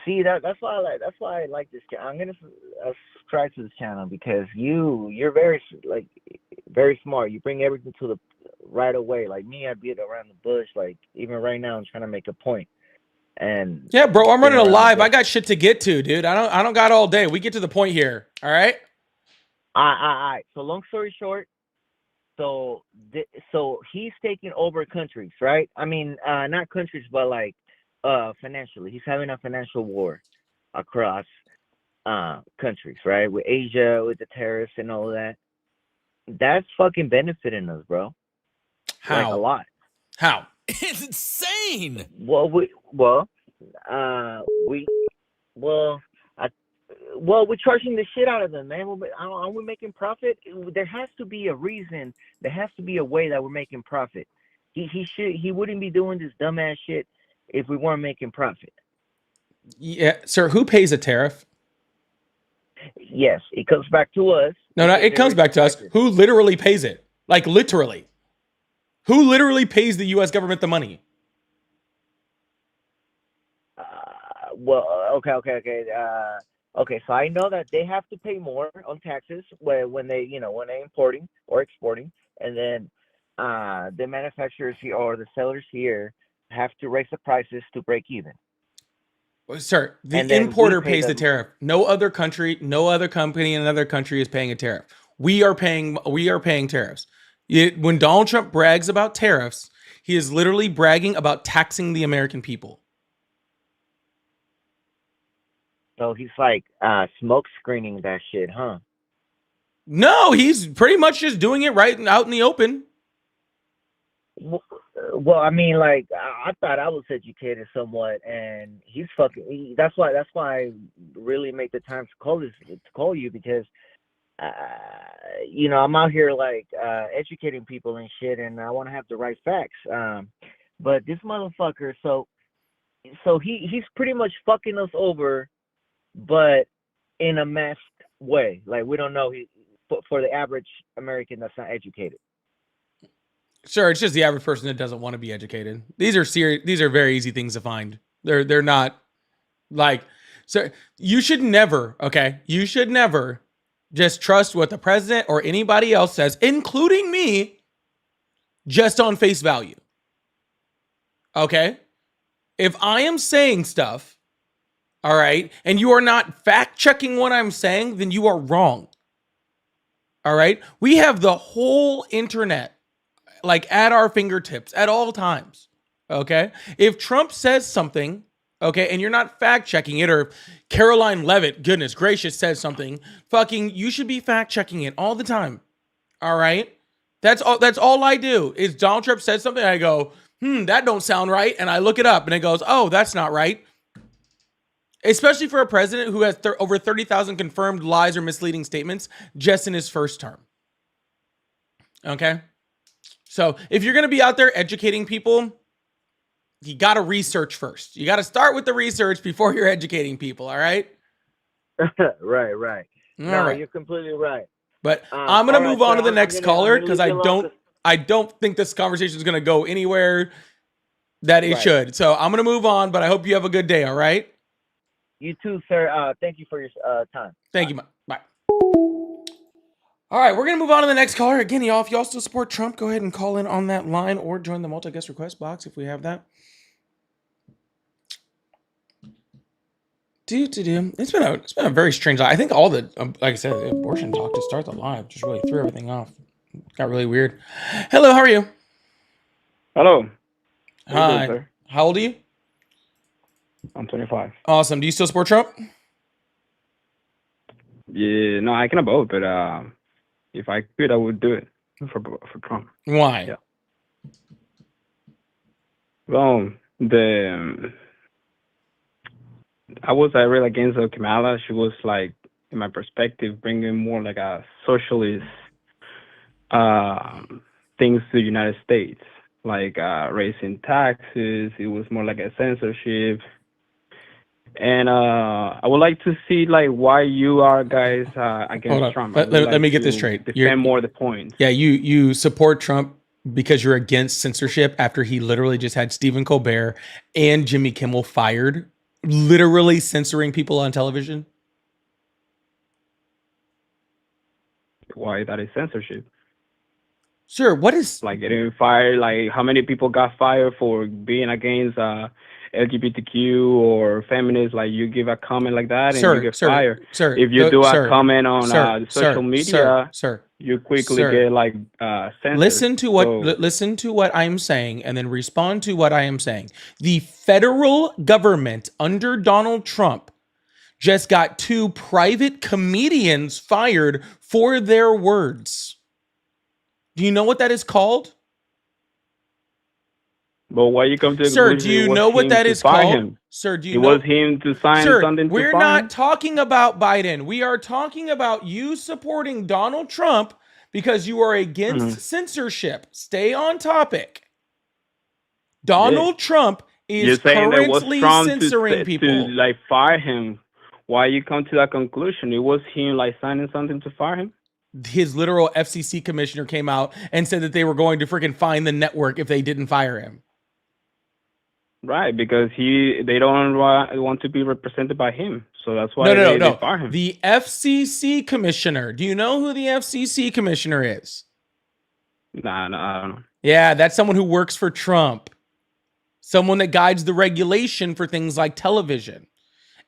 See, that's why I like this channel. I'm gonna subscribe to this channel because you're very smart. You bring everything to the right away. Like me, I beat around the bush. Like even right now, I'm trying to make a point. And Yeah, bro, I'm running a around the live. bush. I got shit to get to, dude. I don't got all day. We get to the point here. All right. So long story short, so he's taking over countries, right? I mean, not countries, but like financially. He's having a financial war across countries, right? With Asia, with the tariffs and all that. That's fucking benefiting us, bro. How? Like a lot. How? It's insane. Well, we're charging the shit out of them, man. Aren't we making profit? There has to be a reason. There has to be a way that we're making profit. He wouldn't be doing this dumbass shit if we weren't making profit. Yeah, sir. Who pays a tariff? Yes, it comes back to us. No, it comes back to us. Who literally pays it? Like literally. Who literally pays the U.S. government the money? Okay. So I know that they have to pay more on taxes when they importing or exporting, and then the manufacturers here or the sellers here have to raise the prices to break even. Sir, the importer pays the tariff. No other country, no other company in another country is paying a tariff. We are paying tariffs. When Donald Trump brags about tariffs, he is literally bragging about taxing the American people. So he's like smoke screening that shit, huh? No, he's pretty much just doing it right out in the open. Well, I mean, like I thought I was educated somewhat, and he's fucking. That's why I really make the time to call you because, I'm out here like educating people and shit, and I want to have the right facts. But this motherfucker, so he's pretty much fucking us over, but in a masked way. Like we don't know for the average American that's not educated. Sure, it's just the average person that doesn't want to be educated. These are very easy things to find. They're not like, so you should never just trust what the president or anybody else says, including me, just on face value. Okay? If I am saying stuff, all right, and you are not fact checking what I'm saying, then you are wrong. All right? We have the whole internet like at our fingertips at all times. Okay. If Trump says something, okay, and you're not fact checking it, or Caroline Levitt, goodness gracious, says something, you should be fact checking it all the time. All right. That's all I do is Donald Trump says something. I go, that don't sound right. And I look it up and it goes, oh, that's not right. Especially for a president who has over 30,000 confirmed lies or misleading statements just in his first term. Okay. So if you're going to be out there educating people, you got to research first. You got to start with the research before you're educating people. All right. Right. No, you're completely right. But I'm going to move on to the next caller because I don't think this conversation is going to go anywhere that it should. So I'm going to move on, but I hope you have a good day. All right. You too, sir. Thank you for your time. Thank you. Bye. All right, we're going to move on to the next caller. Again, y'all, if y'all still support Trump, go ahead and call in on that line or join the multi-guest request box if we have that. It's been a very strange live. I think all the, like I said, the abortion talk to start the live just really threw everything off. Got really weird. Hello, how are you? Hello. Hi. How old are you? I'm 25. Awesome. Do you still support Trump? Yeah, no, I can vote, but if I could, I would do it for Trump. Why? Yeah. Well, I was really against Kamala. She was like, in my perspective, bringing more like a socialist things to the United States, like raising taxes. It was more like a censorship. And I would like to see like why you are guys against Trump. Let me get this straight. Defend more the points. Yeah, you support Trump because you're against censorship after he literally just had Stephen Colbert and Jimmy Kimmel fired, literally censoring people on television. Why that is censorship? Sure. What is like getting fired? Like how many people got fired for being against LGBTQ or feminists? Like you give a comment like that and you get fired. Sir, if you do a comment on social media, you quickly get like censored. Listen to what I'm saying and then respond to what I am saying. The federal government under Donald Trump just got 2 private comedians fired for their words. Do you know what that is called? But why you come to the Sir, do you know what that is called? Sir, do you know? It was him to sign something to we're not talking about Biden. We are talking about you supporting Donald Trump because you are against censorship. Stay on topic. Donald Trump is currently censoring people. To like fire him. Why you come to that conclusion? It was him like signing something to fire him? His literal FCC commissioner came out and said that they were going to freaking fine the network if they didn't fire him. Right, because they don't want to be represented by him. So that's why they fire him. The FCC commissioner. Do you know who the FCC commissioner is? Nah, I don't know. Yeah, that's someone who works for Trump. Someone that guides the regulation for things like television.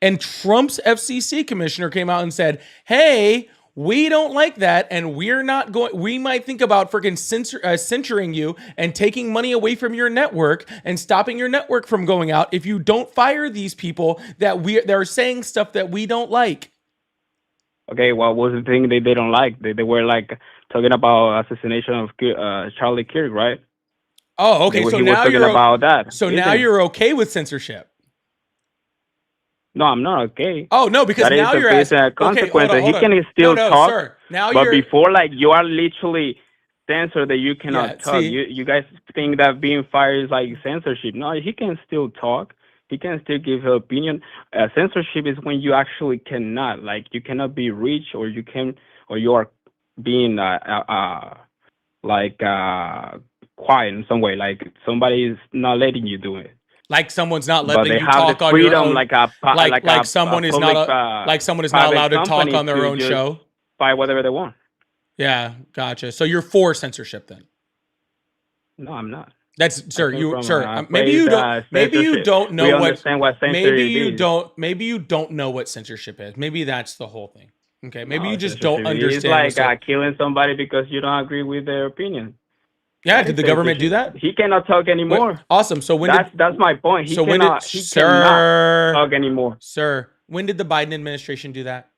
And Trump's FCC commissioner came out and said, hey, we don't like that, and we're not going. We might think about freaking censoring you and taking money away from your network and stopping your network from going out if you don't fire these people that are saying stuff that we don't like. Okay, what was the thing they don't like? They were like talking about assassination of Charlie Kirk, right? Oh, okay. So now you're about that. So now you're okay with censorship. No, I'm not okay. Oh no, because now you're asking. Consequence. Okay, he can still talk. Sir. Now but before, like you are literally censored that you cannot talk. You guys think that being fired is like censorship? No, he can still talk. He can still give his opinion. Censorship is when you actually cannot, like you cannot be reached, or you are being quiet in some way. Like somebody is not letting you do it. Like someone's not letting you talk on your own. Like someone is not allowed to talk on their own show. Buy whatever they want. Yeah, gotcha. So you're for censorship then? No, I'm not. That's maybe you don't know what maybe you don't know what censorship is. Maybe that's the whole thing. Okay, maybe you just don't understand. It's like killing somebody because you don't agree with their opinion. Yeah, did the government do that? He cannot talk anymore. Wait, awesome. So that's my point. He cannot talk anymore. Sir, when did the Biden administration do that?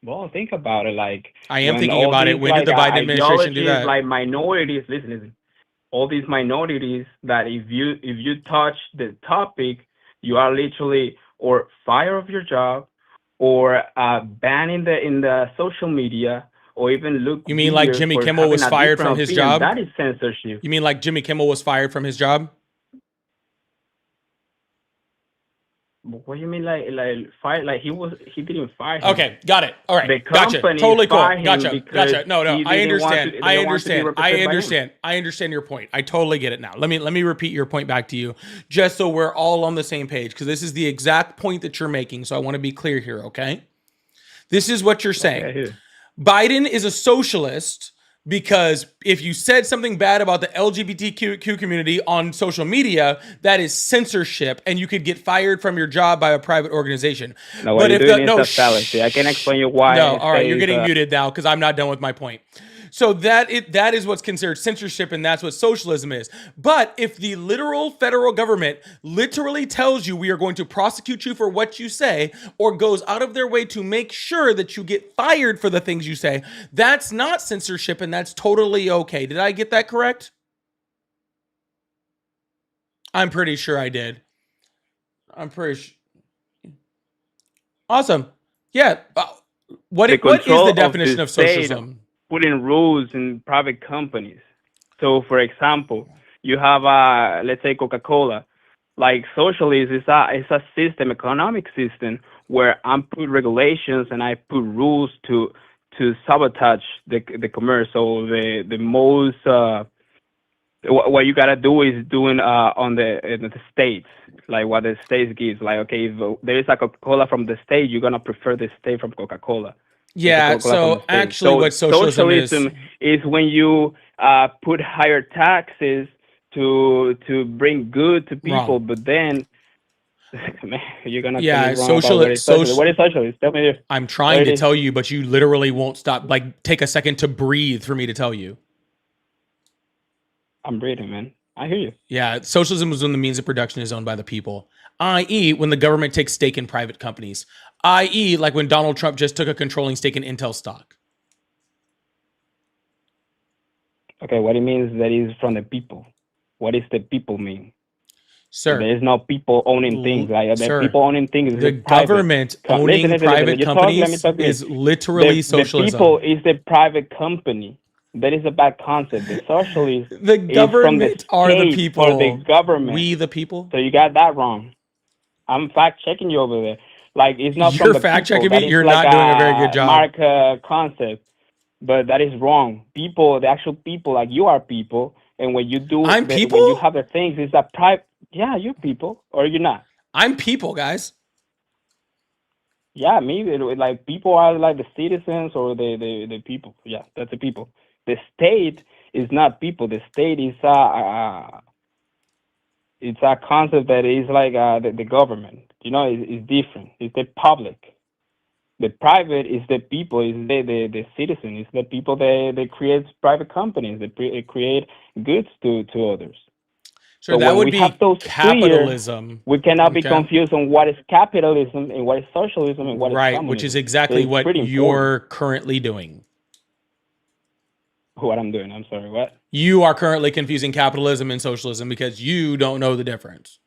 Well, think about it. Like I am thinking about it. When did the Biden administration do that? Like minorities, listen. All these minorities that if you touch the topic, you are literally or fired of your job, or banned in the social media. Or even look. You mean like Jimmy Kimmel was fired from his job? That is censorship. You mean like Jimmy Kimmel was fired from his job? What do you mean like fired? Like he didn't fire him. Okay, got it. All right, gotcha. Totally cool. Gotcha. No, I understand. I understand your point. I totally get it now. Let me repeat your point back to you, just so we're all on the same page, because this is the exact point that you're making. So I want to be clear here. Okay, this is what you're saying. Okay, Biden is a socialist because if you said something bad about the LGBTQ community on social media, that is censorship, and you could get fired from your job by a private organization. No, what you're doing is a fallacy. I can explain you why. No, all right, you're getting muted now because I'm not done with my point. So that is what's considered censorship, and that's what socialism is. But if the literal federal government literally tells you we are going to prosecute you for what you say, or goes out of their way to make sure that you get fired for the things you say, that's not censorship, and that's totally okay. Did I get that correct? I'm pretty sure I did. I'm pretty sure. Awesome. Yeah. What is the definition of socialism? Putting rules in private companies. So, for example, you have let's say Coca-Cola. Like socialism is a system, economic system, where I put regulations and I put rules to sabotage the commerce. So the most what you gotta do is doing in the states, like what the states gives. Like, okay, if there is a Coca-Cola from the state, you're gonna prefer the state from Coca-Cola. Yeah. So actually, what socialism is when you put higher taxes to bring good to people, wrong. but then man, you're gonna socialism. What is socialism? Tell me. I'm trying to tell you, but you literally won't stop. Like, take a second to breathe for me to tell you. I'm breathing, man. I hear you. Yeah, socialism is when the means of production is owned by the people, i.e., when the government takes stake in private companies, i.e., like when Donald Trump just took a controlling stake in Intel stock. Okay, what it means that is from the people. What does the people mean? Sir, there is no people owning things. Like the people owning things. The government owning private companies is literally socialism. The people is the private company. That is a bad concept. The socialist the government are the people. Or the government. We the people. So you got that wrong. I'm fact checking you over there. Like, it's not You're from the fact people. checking me. You're not doing a very good job. Mark concept, but that is wrong. People, the actual people, like you are people, and when you do, I'm people. When you have the things, it's a private. Yeah, you're people, or you're not. I'm people, guys. Yeah, maybe like people are like the citizens or the people. Yeah, that's the people. The state is not people. The state is it's a concept that is like the government. You know, it's different. It's the public. The private is the people. Is the citizen. It's the people that create private companies. They create goods to others. So that would be capitalism. We cannot be confused on what is capitalism and what is socialism and what is communism. Which is exactly what you're currently doing. What I'm doing? I'm sorry, what? You are currently confusing capitalism and socialism because you don't know the difference.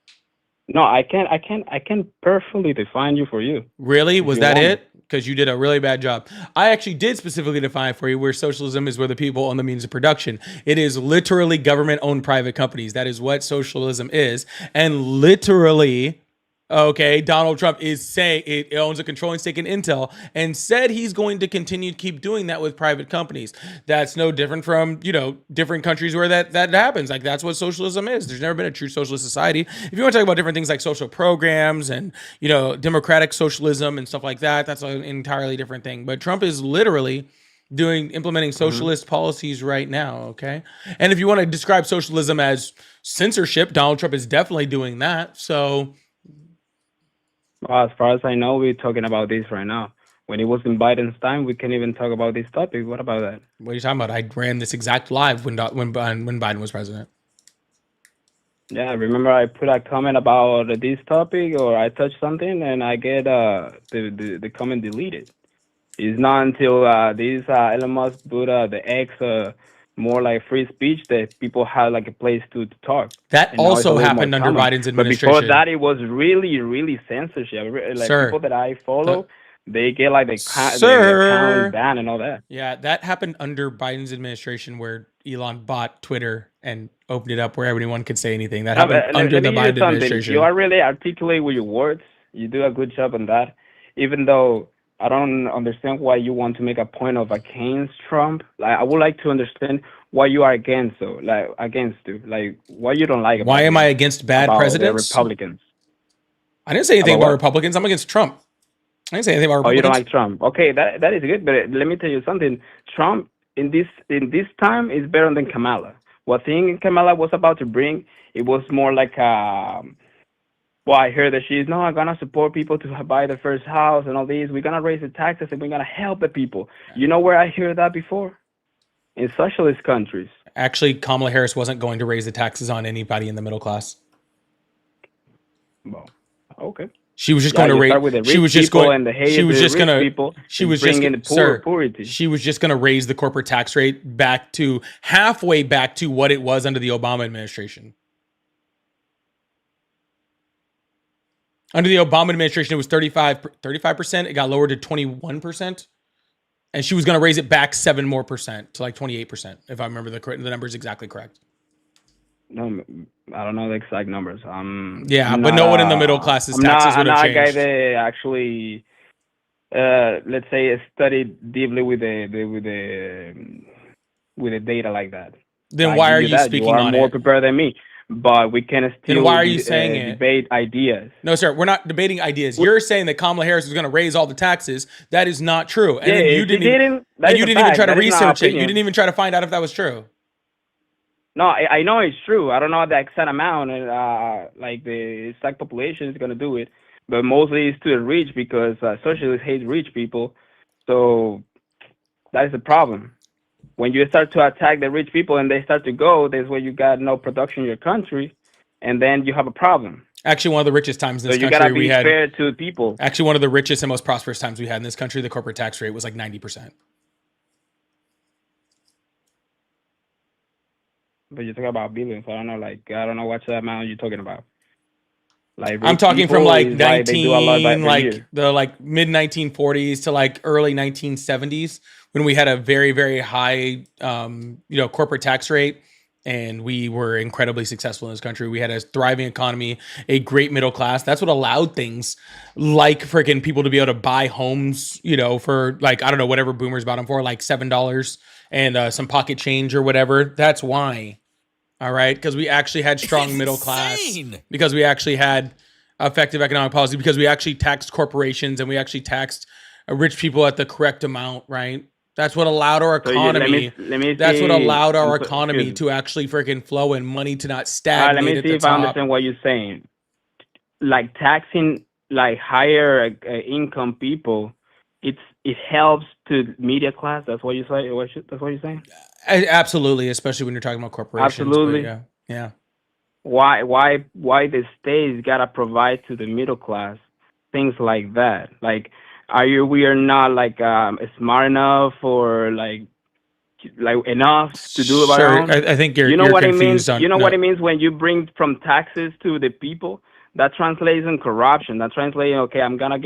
No, I can perfectly define you for you. Really? Was that it? Because you did a really bad job. I actually did specifically define for you where socialism is where the people own the means of production. It is literally government-owned private companies. That is what socialism is. And literally, okay, Donald Trump is saying it owns a controlling stake in Intel and said he's going to continue to keep doing that with private companies. That's no different from, different countries where that happens. Like, that's what socialism is. There's never been a true socialist society. If you want to talk about different things like social programs and, democratic socialism and stuff like that, that's an entirely different thing. But Trump is literally implementing socialist policies right now, okay? And if you want to describe socialism as censorship, Donald Trump is definitely doing that. So... Well, as far as I know, we're talking about this right now. When it was in Biden's time, we can't even talk about this topic. What about that? What are you talking about? I ran this exact live when Biden was president. Yeah, remember I put a comment about this topic, or I touched something, and I get the comment deleted. It's not until this Elon Musk put the X more like free speech that people have like a place to talk. That also happened under Biden's administration. But before that, it was really, really censorship. Like people that I follow, they get like the account ban and all that. Yeah, that happened under Biden's administration where Elon bought Twitter and opened it up where everyone could say anything. That happened under the Biden administration. You are really articulate with your words. You do a good job on that. Even though I don't understand why you want to make a point of against Trump. Like, I would like to understand why you are against, though. Like, against, dude. Like, why you don't like. Why am I against bad presidents? Republicans. I didn't say anything about Republicans. I'm against Trump. I didn't say anything about Republicans. Oh, you don't like Trump? Okay, that is good. But let me tell you something. Trump in this time is better than Kamala. What thing Kamala was about to bring, it was more like well, I heard that she's I'm gonna support people to buy their first house and all these. We're gonna raise the taxes and we're gonna help the people. You know where I heard that before? in socialist countries. Actually, Kamala Harris wasn't going to raise the taxes on anybody in the middle class. Well, okay. She was just going to raise. She was just going. She was just going to. She was just going to. She was just going to raise the corporate tax rate back to halfway back to what it was under the Obama administration. Under the Obama administration, it was 35%. It got lowered to 21%. And she was going to raise it back 7% more to like 28%, if I remember the numbers exactly correct. No, I don't know the exact numbers. But no one in the middle class's taxes would have changed. I'm not a guy that actually, let's say, studied deeply with the data like that. Then why are you speaking on it? You are more prepared than me. But we can still then why are you saying debate ideas. No, sir, we're not debating ideas. You're saying that Kamala Harris is going to raise all the taxes. That is not true. And you didn't even try to research it. You didn't even try to find out if that was true. No, I know it's true. I don't know the exact amount, like the exact population is going to do it. But mostly it's to the rich because socialists hate rich people. So that is the problem. When you start to attack the rich people and they start to go, that's where you got no production in your country, and then you have a problem. Actually, one of the richest times in this country we had. So you gotta be fair to people. Actually, one of the richest and most prosperous times we had in this country, the corporate tax rate was like 90%. But you're talking about billions. I don't know what's the amount you're talking about. Like I'm talking from like the mid 1940s to like early 1970s when we had a very, very high corporate tax rate, and we were incredibly successful in this country. We had a thriving economy, a great middle class. That's what allowed things like freaking people to be able to buy homes, for like, I don't know, whatever boomers bought them for, like $7 and some pocket change or whatever. That's why. All right, because we actually had strong middle class, because we actually had effective economic policy, because we actually taxed corporations and we actually taxed rich people at the correct amount, right? That's what allowed our economy. That's what allowed our economy to actually freaking flow and money to not stagnate. Let me see if I understand what you're saying. Like taxing like higher income people, it helps to media class. That's what you say. That's what you're saying. Absolutely, especially when you're talking about corporations. Absolutely, yeah. Why the states gotta provide to the middle class things like that? Like, we are not like smart enough or like enough to do it? Sure, I think you're what confused. What it means when you bring from taxes to the people. That translates in corruption. That translates, okay, I'm gonna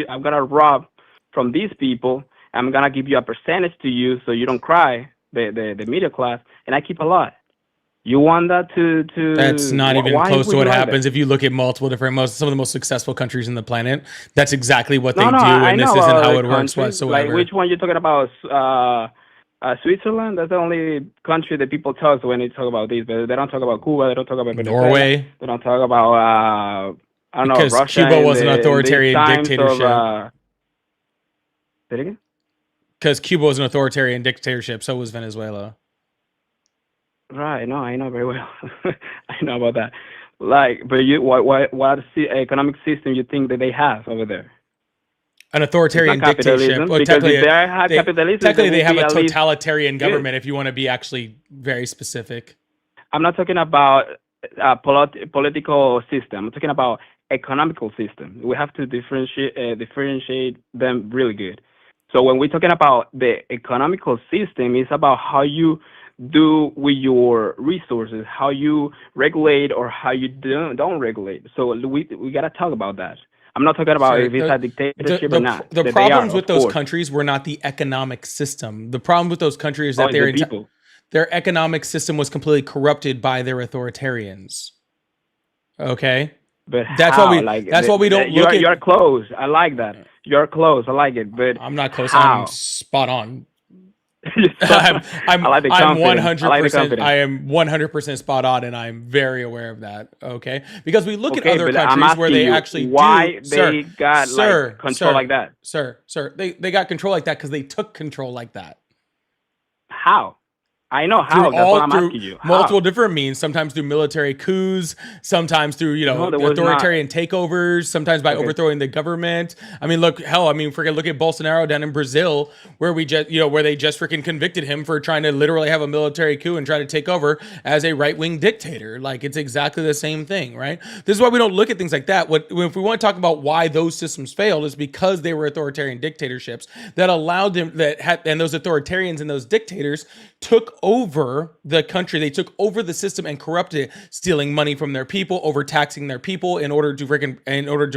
I'm gonna rob from these people. I'm gonna give you a percentage to you so you don't cry, the middle class, and I keep a lot. You want that to That's not even close to what happens if you look at multiple different some of the most successful countries in the planet. That's exactly what they do, and this isn't how it works whatsoever. Like, which one you're talking about? Switzerland? That's the only country that people talk when they talk about this, but they don't talk about Cuba, they don't talk about Venezuela, Norway. They don't talk about because Russia. Cuba was an authoritarian dictatorship. Say it again? Because Cuba was an authoritarian dictatorship, so was Venezuela. Right, no, I know very well. I know about that. Like, but what economic system you think that they have over there? An authoritarian dictatorship. Well, technically, they have a totalitarian government, if you want to be actually very specific. I'm not talking about political system. I'm talking about economical system. We have to differentiate them really good. So when we're talking about the economical system, it's about how you do with your resources, how you regulate or how you don't regulate. So we got to talk about that. I'm not talking about if it's a dictatorship or not. The problems with those countries were not the economic system. The problem with those countries is that their economic system was completely corrupted by their authoritarians. Okay? But that's what we don't look at. You're close. I like that. You're close. I like it. But I'm not close. How? I'm spot on. I'm 100%. I am 100% spot on, and I'm very aware of that. Okay, because we look at other countries where they actually they got control like that. Sir, they got control like that because they took control like that. How? I know how. That's what I'm asking you. Multiple different means. Sometimes through military coups. Sometimes through authoritarian takeovers. Sometimes by overthrowing the government. I mean, look, freaking look at Bolsonaro down in Brazil, where we just where they just freaking convicted him for trying to literally have a military coup and try to take over as a right-wing dictator. Like, it's exactly the same thing, right? This is why we don't look at things like that. If we want to talk about why those systems failed, is because they were authoritarian dictatorships that allowed them and those authoritarians and those dictators took over the country. They took over the system and corrupted it, stealing money from their people, overtaxing their people in order to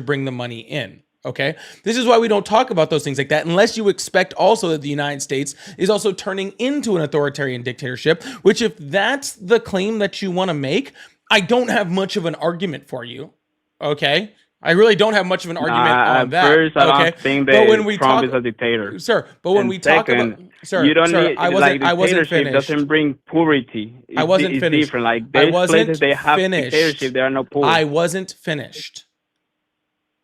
bring the money in. Okay, this is why we don't talk about those things like that, unless you expect also that the United States is also turning into an authoritarian dictatorship. Which, if that's the claim that you want to make, I don't have much of an argument for you. Okay. I really don't have much of an argument on that. First, I don't think that Trump is a dictator, sir. But when we talk about, sir, you don't need I wasn't finished. Doesn't bring purity. I wasn't finished. Different. Like there's places they have dictatorship, there are no poor. I wasn't finished.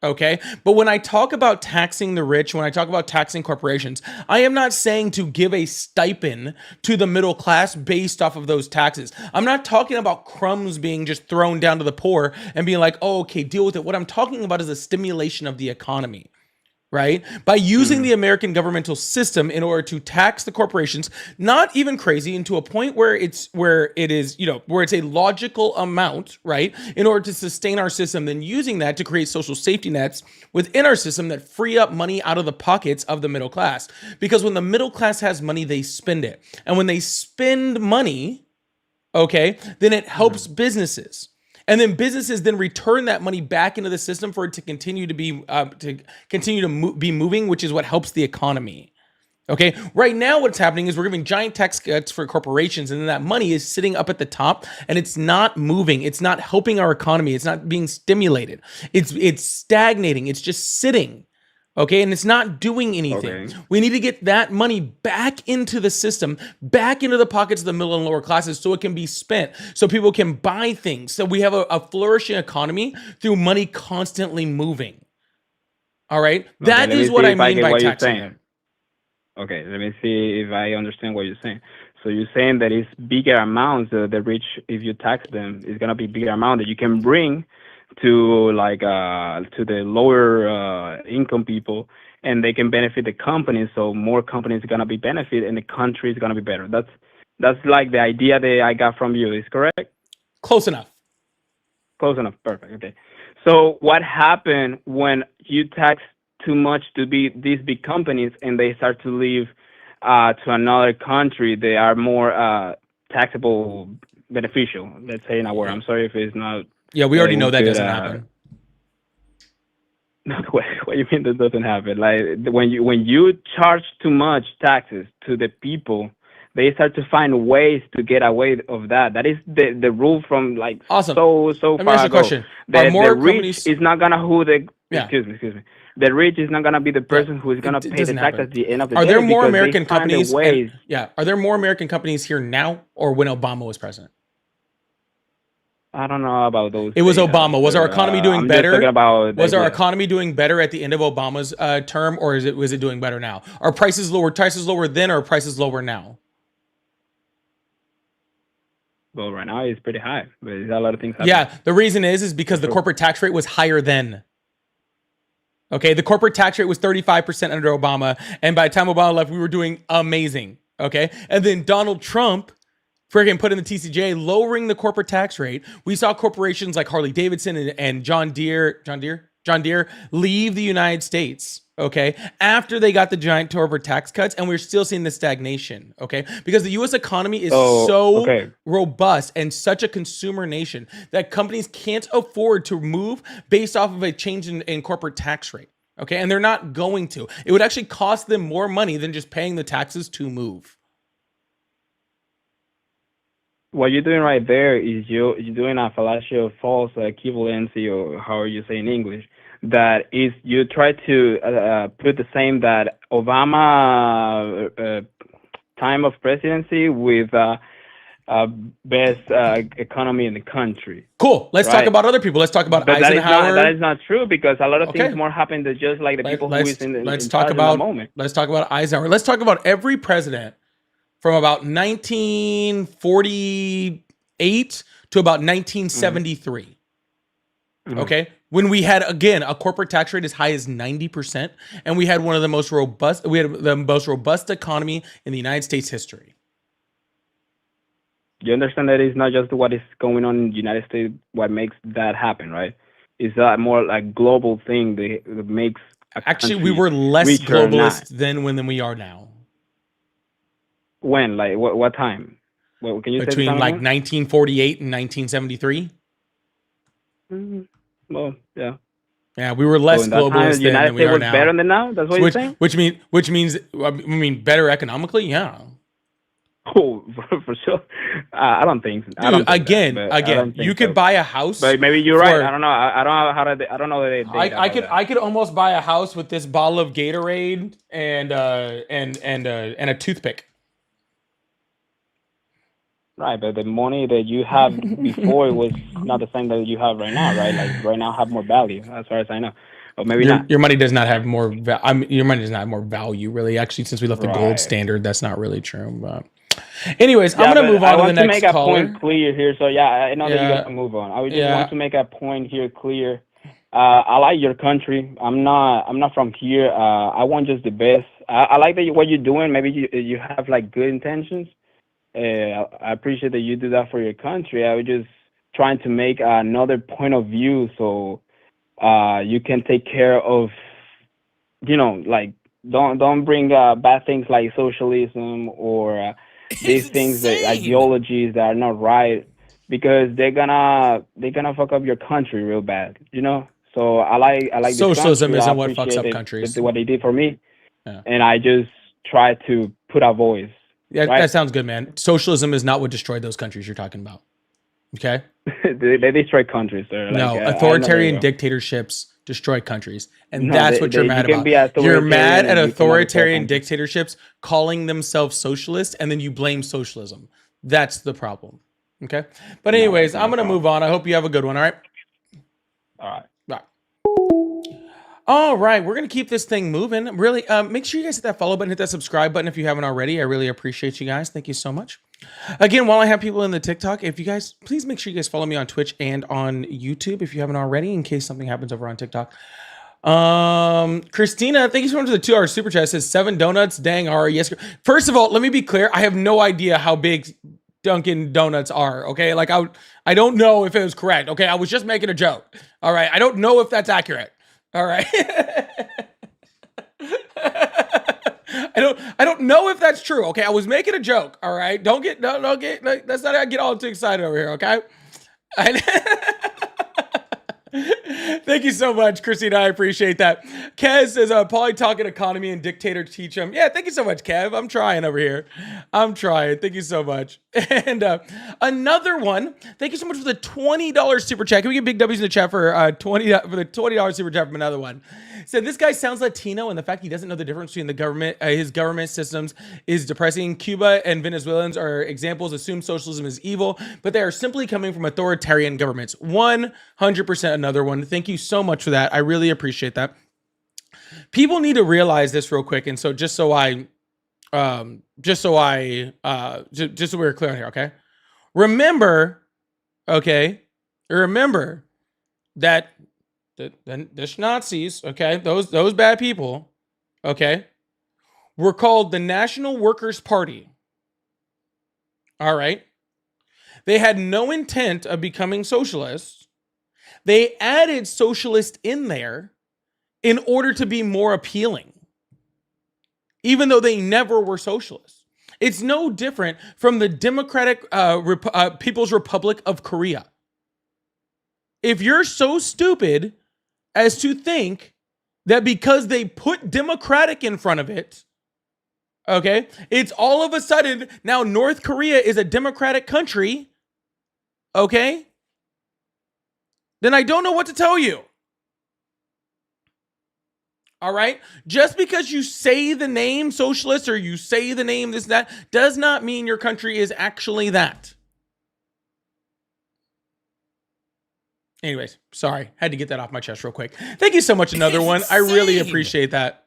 Okay. But when I talk about taxing the rich, when I talk about taxing corporations, I am not saying to give a stipend to the middle class based off of those taxes. I'm not talking about crumbs being just thrown down to the poor and being like, oh, okay, deal with it. What I'm talking about is a stimulation of the economy. Right? By using the American governmental system in order to tax the corporations, not even crazy, into a point where it's a logical amount, right? In order to sustain our system, then using that to create social safety nets within our system that free up money out of the pockets of the middle class. Because when the middle class has money, they spend it. And when they spend money, okay, then it helps businesses. And then businesses then return that money back into the system for it to continue to be be moving, which is what helps the economy. Okay, right now what's happening is we're giving giant tax cuts for corporations, and then that money is sitting up at the top, and it's not moving. It's not helping our economy. It's not being stimulated. It's stagnating. It's just sitting. Okay, and it's not doing anything. Okay. We need to get that money back into the system, back into the pockets of the middle and lower classes, so it can be spent, so people can buy things. So we have a flourishing economy through money constantly moving. All right, okay, that is what I mean by taxing. Okay, let me see if I understand what you're saying. So you're saying that it's bigger amounts, the rich, if you tax them, it's gonna be bigger amount that you can bring to to the lower income people, and they can benefit the companies. So more companies are gonna be benefit, and the country is gonna be better. That's like the idea that I got from you. Is correct? Close enough. Close enough. Perfect. Okay. So what happened when you tax too much to be these big companies, and they start to leave to another country? They are more taxable, beneficial. Let's say in a word. I'm sorry if it's not. Yeah, we already know that doesn't happen. No, what do you mean that doesn't happen? Like when you charge too much taxes to the people, they start to find ways to get away of that. That is the rule from like awesome. so Let me far ask you a ago. question. The rich is not gonna excuse me. The rich is not gonna be the person who is gonna pay the tax at the end of the day. Are there more American companies? Are there more American companies here now, or when Obama was president? I don't know about those. It was Obama. Was our economy doing better? Was our economy doing better at the end of Obama's term, or was it doing better now? Are prices lower? Prices lower then, or are prices lower now? Well, right now it's pretty high, but there's a lot of things happening. Yeah, the reason is because the corporate tax rate was higher then. Okay, the corporate tax rate was 35% under Obama, and by the time Obama left, we were doing amazing. Okay, and then Donald Trump freaking put in the TCJA, lowering the corporate tax rate. We saw corporations like Harley Davidson and John Deere leave the United States, okay, after they got the giant corporate tax cuts, and we're still seeing the stagnation, okay, because the U.S. economy is so robust and such a consumer nation that companies can't afford to move based off of a change in corporate tax rate, okay, and they're not going to. It would actually cost them more money than just paying the taxes to move. What you're doing right there is you're doing a fallacy of false equivalency, or how you say in English. That is, you try to put the same that Obama time of presidency with best economy in the country. Cool. Let's talk about other people. Let's talk about Eisenhower. That is not true, because a lot of things more happen than just like the people who is in the moment. Let's talk about Eisenhower. Let's talk about every president from about 1948 to about 1973. Okay, when we had again a corporate tax rate as high as 90%, and we had the most robust economy in the United States history. You understand that it's not just what is going on in the United States what makes that happen, right? It's a more like global thing that makes actually we were less globalist then when than we are now. When? Like what time? Well, can you between say like 1948 and 1973? Well, yeah. Yeah, we were less globalist then than we are now. Better than now. That's what you're saying. Which means better economically. Yeah. Oh, for sure. I don't think. Dude, I don't think you could buy a house. But maybe you're right. I don't know. I don't know how to. I don't know that I could almost buy a house with this bottle of Gatorade and a toothpick. Right, but the money that you have before was not the same that you have right now, right? Like right now, have more value, as far as I know, or maybe not. Your money does not have more. Your money does not have more value, really. Actually, since we left the gold standard, that's not really true. But, anyways, I'm gonna move on to the next caller. I want to make a point clear here. So yeah, I know that you got to move on. I just want to make a point here clear. I like your country. I'm not from here. I want just the best. I like that what you're doing. Maybe you have like good intentions. I appreciate that you do that for your country. I was just trying to make another point of view so you can take care of, like don't bring bad things like socialism or these things, that ideologies that are not right, because they're gonna fuck up your country real bad. So I like socialism isn't what fucks up countries. What they did for me, and I just try to put a voice. Yeah, right? That sounds good, man. Socialism is not what destroyed those countries you're talking about. Okay? they destroy countries, sir. No, authoritarian dictatorships destroy countries. And that's what you're mad about. You're mad at authoritarian dictatorships calling themselves socialist, and then you blame socialism. That's the problem. Okay? But anyways, I'm going to move on. I hope you have a good one, all right? All right. All right, we're going to keep this thing moving. Really, make sure you guys hit that follow button, hit that subscribe button if you haven't already. I really appreciate you guys. Thank you so much. Again, while I have people in the TikTok, if you guys, please make sure you guys follow me on Twitch and on YouTube if you haven't already, in case something happens over on TikTok. Christina, thank you so much for the 2-hour super chat. It says 7 donuts. Dang, Ari. Yes. First of all, let me be clear. I have no idea how big Dunkin' Donuts are. Okay. Like I don't know if it was correct. Okay. I was just making a joke. All right. I don't know if that's accurate. All right. I don't know if that's true. Okay. I was making a joke. All right. Don't get, that's not how I get all too excited over here. Okay. Thank you so much, Christina. I appreciate that. Kez says, Pauly talking economy and dictator teach him. Yeah, thank you so much, Kev. I'm trying over here. I'm trying. Thank you so much. And another one. Thank you so much for the $20 super chat. Can we get big W's in the chat for the $20 super chat from another one? So this guy sounds Latino, and the fact he doesn't know the difference between the government, his government systems is depressing. Cuba and Venezuelans are examples. Assume socialism is evil, but they are simply coming from authoritarian governments. 100% another one. Thank you so much for that. I really appreciate that. People need to realize this real quick, and so just so we're clear on here, okay? Remember that the Nazis, okay, those bad people, okay, were called the National Workers' Party. All right. They had no intent of becoming socialists. They added socialist in there in order to be more appealing, even though they never were socialists. It's no different from the Democratic People's Republic of Korea. If you're so stupid as to think that because they put democratic in front of it, okay, it's all of a sudden now North Korea is a democratic country, okay, then I don't know what to tell you. All right? Just because you say the name socialist or you say the name this, that, does not mean your country is actually that. Anyways, sorry. Had to get that off my chest real quick. Thank you so much. Another one. I really appreciate that.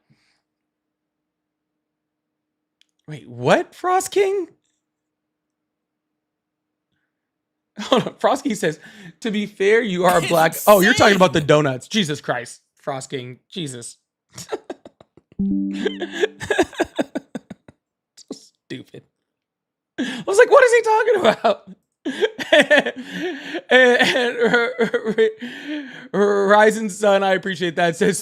Wait, what? Frost King? Hold on. Frosty says, to be fair, you are black. Oh, you're talking about the donuts. Jesus Christ. Frost King. Jesus. So stupid. I was like, what is he talking about? and Rising Sun, I appreciate that, says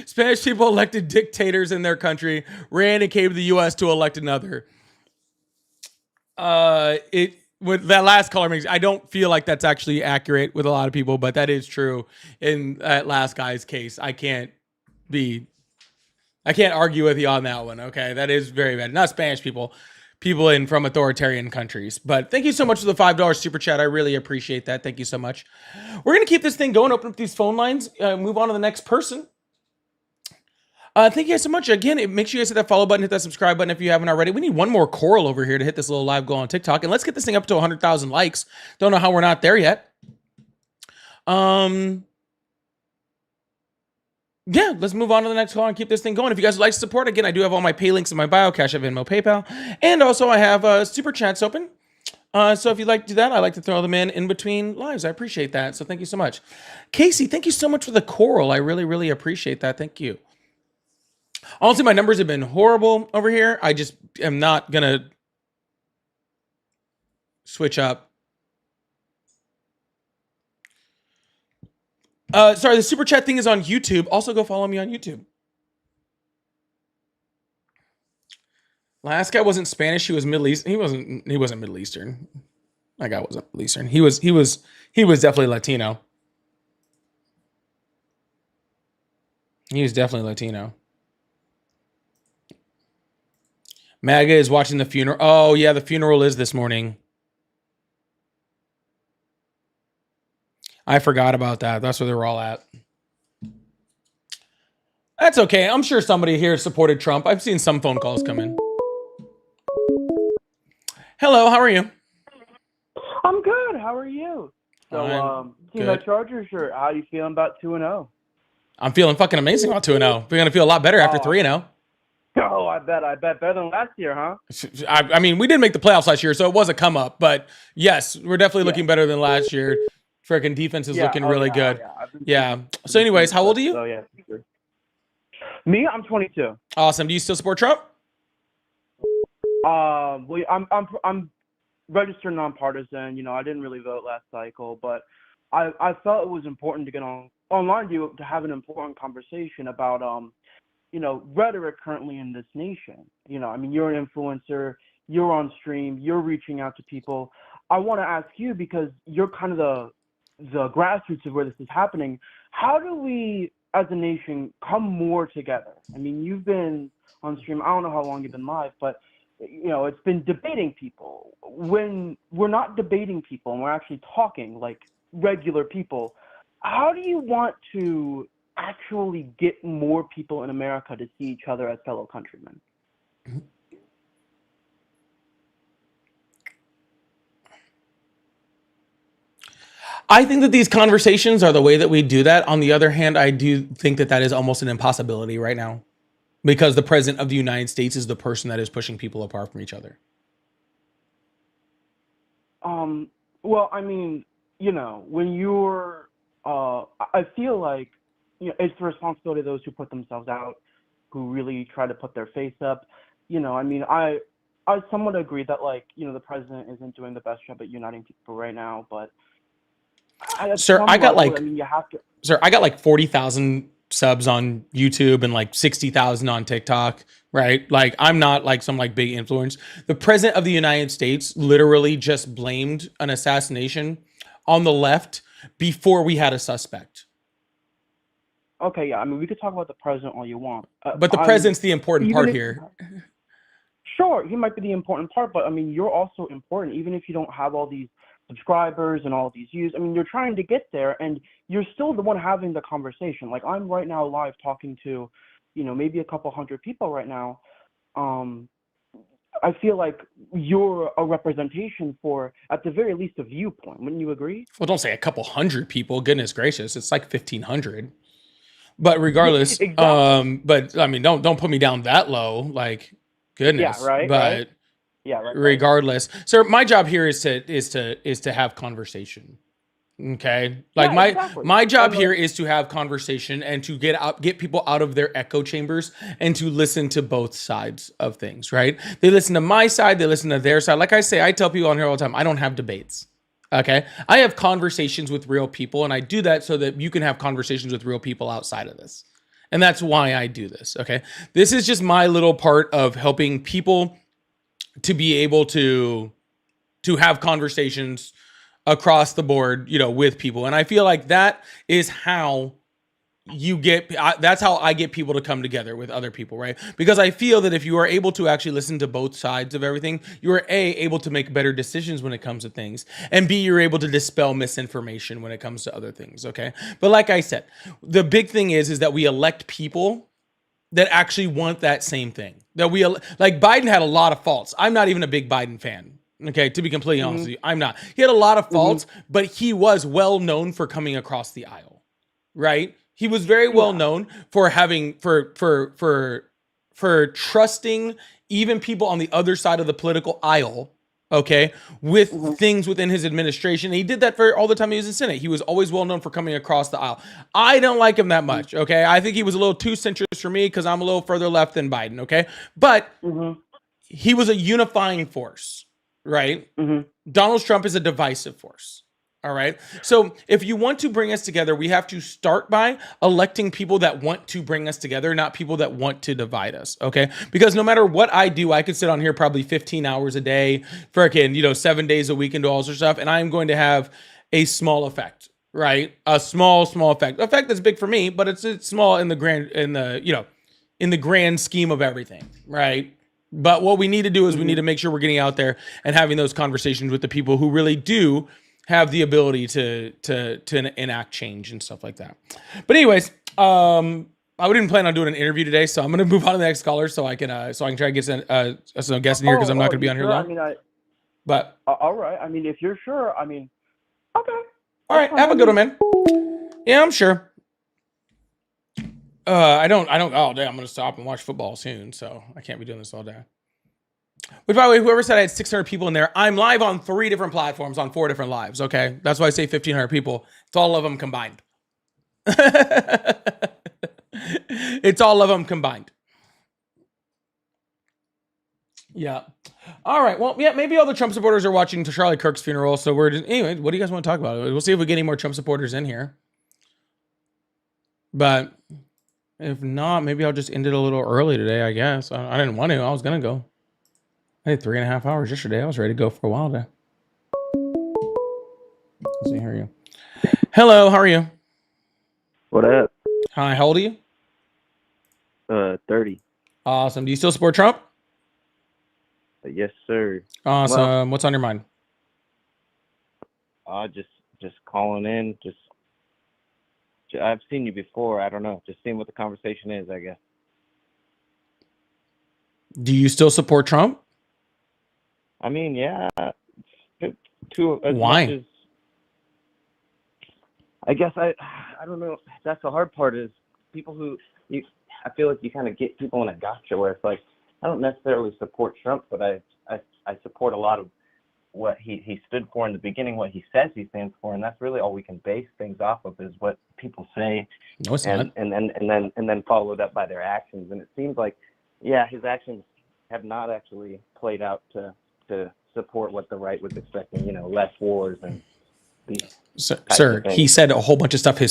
Spanish people elected dictators in their country, ran and came to the U.S. to elect another. With that last color makes, I don't feel like that's actually accurate with a lot of people, but that is true in that last guy's case. I can't argue with you on that one. Okay, that is very bad. Not Spanish people from authoritarian countries. But thank you so much for the $5 super chat. I really appreciate that. Thank you so much. We're gonna keep this thing going. Open up these phone lines. Move on to the next person. Thank you guys so much. Again, make sure you guys hit that follow button, hit that subscribe button if you haven't already. We need one more coral over here to hit this little live goal on TikTok. And let's get this thing up to 100,000 likes. Don't know how we're not there yet. Yeah, let's move on to the next call and keep this thing going. If you guys would like to support, again, I do have all my pay links in my bio, Cash App, Venmo, PayPal. And also I have super chats open. So if you'd like to do that, I like to throw them in between lives. I appreciate that. So thank you so much. Casey, thank you so much for the coral. I really, really appreciate that. Thank you. Honestly, my numbers have been horrible over here. I just am not going to switch up. Sorry, the super chat thing is on YouTube. Also, go follow me on YouTube. Last guy wasn't Spanish. He was Middle East. He wasn't Middle Eastern. That guy wasn't Middle Eastern. He was definitely Latino. He was definitely Latino. MAGA is watching the funeral. Oh, yeah, the funeral is this morning. I forgot about that. That's where they were all at. That's okay. I'm sure somebody here supported Trump. I've seen some phone calls come in. Hello, how are you? I'm good. How are you? So, Team Chargers, how are you feeling about 2-0? I'm feeling fucking amazing about 2-0. We're going to feel a lot better after 3-0. Oh, I bet better than last year, huh? I mean, we didn't make the playoffs last year, so it was a come up. But yes, we're definitely looking better than last year. Freaking defense is looking really good. Yeah. So, anyways, how old are you? Oh yeah. Sure. Me, I'm 22. Awesome. Do you still support Trump? Well, I'm registered nonpartisan. You know, I didn't really vote last cycle, but I felt it was important to get online to have an important conversation about you know, rhetoric currently in this nation. You know, I mean, you're an influencer, you're on stream, you're reaching out to people. I want to ask you, because you're kind of the grassroots of where this is happening. How do we, as a nation, come more together? I mean, you've been on stream, I don't know how long you've been live, but, you know, it's been debating people. When we're not debating people and we're actually talking like regular people, how do you want to actually get more people in America to see each other as fellow countrymen? I think that these conversations are the way that we do that. On the other hand, I do think that is almost an impossibility right now, because the president of the United States is the person that is pushing people apart from each other. Well, I mean, you know, when you're, I feel like, you know, it's the responsibility of those who put themselves out, who really try to put their face up. You know, I mean, I somewhat agree that, like, you know, the president isn't doing the best job at uniting people right now, but Sir, I got like, I mean, you have to. Sir, I got like 40,000 subs on YouTube and like 60,000 on TikTok, right? Like, I'm not like some like big influence. The president of the United States literally just blamed an assassination on the left before we had a suspect. Okay, yeah, I mean, we could talk about the president all you want. But the president's the important part here. Sure, he might be the important part, but I mean, you're also important, even if you don't have all these subscribers and all these views. I mean, you're trying to get there, and you're still the one having the conversation. Like, I'm right now live talking to, you know, maybe a couple hundred people right now. I feel like you're a representation for, at the very least, a viewpoint. Wouldn't you agree? Well, don't say a couple hundred people. Goodness gracious, it's like 1,500. But regardless, Exactly. but I mean, don't put me down that low. Like, goodness. right, but right. Yeah, right. regardless, sir, my job here is to have conversation. Okay, like Yeah, exactly. my job And, like, here is to have conversation and to get people out of their echo chambers and to listen to both sides of things. Right? They listen to my side, they listen to their side. Like I say, I tell people on here all the time, I don't have debates. Okay, I have conversations with real people, and I do that so that you can have conversations with real people outside of this. And that's why I do this. Okay, this is just my little part of helping people to be able to have conversations across the board, with people. And I feel like that is how that's how I get people to come together with other people, right? Because I feel that if you are able to actually listen to both sides of everything, you are able to make better decisions when it comes to things, and B, you're able to dispel misinformation when it comes to other things, okay? But like I said, the big thing is that we elect people that actually want that same thing. That like Biden had a lot of faults. I'm not even a big Biden fan. Okay, to be completely honest with you, I'm not. He had a lot of faults, but he was well known for coming across the aisle, right? He was very well known for having for trusting even people on the other side of the political aisle, okay, with things within his administration. And he did that for all the time he was in Senate. He was always well known for coming across the aisle. I don't like him that much, okay? I think he was a little too centrist for me because I'm a little further left than Biden, okay? But he was a unifying force. Right? Donald Trump is a divisive force. All right. So if you want to bring us together, we have to start by electing people that want to bring us together, not people that want to divide us. Okay. Because no matter what I do, I could sit on here probably 15 hours a day, freaking, 7 days a week and do all sorts of stuff. And I'm going to have a small effect, right? A small effect that's big for me, but it's small in the grand scheme of everything. Right. But what we need to do is we need to make sure we're getting out there and having those conversations with the people who really do have the ability to enact change and stuff like that. But anyways, I didn't plan on doing an interview today, so I'm going to move on to the next caller so I can try to get some guests in here because I'm not going to be on here long. But all right. I mean, if you're sure, okay. All right, have a good one, man. Yeah, I'm sure. I don't. Oh, damn! I'm gonna stop and watch football soon, so I can't be doing this all day. Which, by the way, whoever said I had 600 people in there, I'm live on 3 different platforms on 4 different lives. Okay, that's why I say 1,500 people. It's all of them combined. It's all of them combined. Yeah. All right. Well, yeah. Maybe all the Trump supporters are watching to Charlie Kirk's funeral. So anyway. What do you guys want to talk about? We'll see if we get any more Trump supporters in here. But if not, maybe I'll just end it a little early today, I guess. I didn't want to. I was going to go. I had 3.5 hours yesterday. I was ready to go for a while there. Let's see, here you. Hello, how are you? What up? Hi, how old are you? 30. Awesome. Do you still support Trump? Yes, sir. Awesome. Well, what's on your mind? Just calling in. I've seen you before. I don't know. Just seeing what the conversation is, I guess. Do you still support Trump? I mean, yeah. Why? I guess I don't know. That's the hard part is people I feel like you kind of get people in a gotcha where it's like, I don't necessarily support Trump, but I support a lot of what he stood for in the beginning, what he says he stands for, and that's really all we can base things off of is what people say. No, it's not. And then followed up by their actions. And it seems like, yeah, his actions have not actually played out to support what the right was expecting. Less wars and these. Sir, he said a whole bunch of stuff.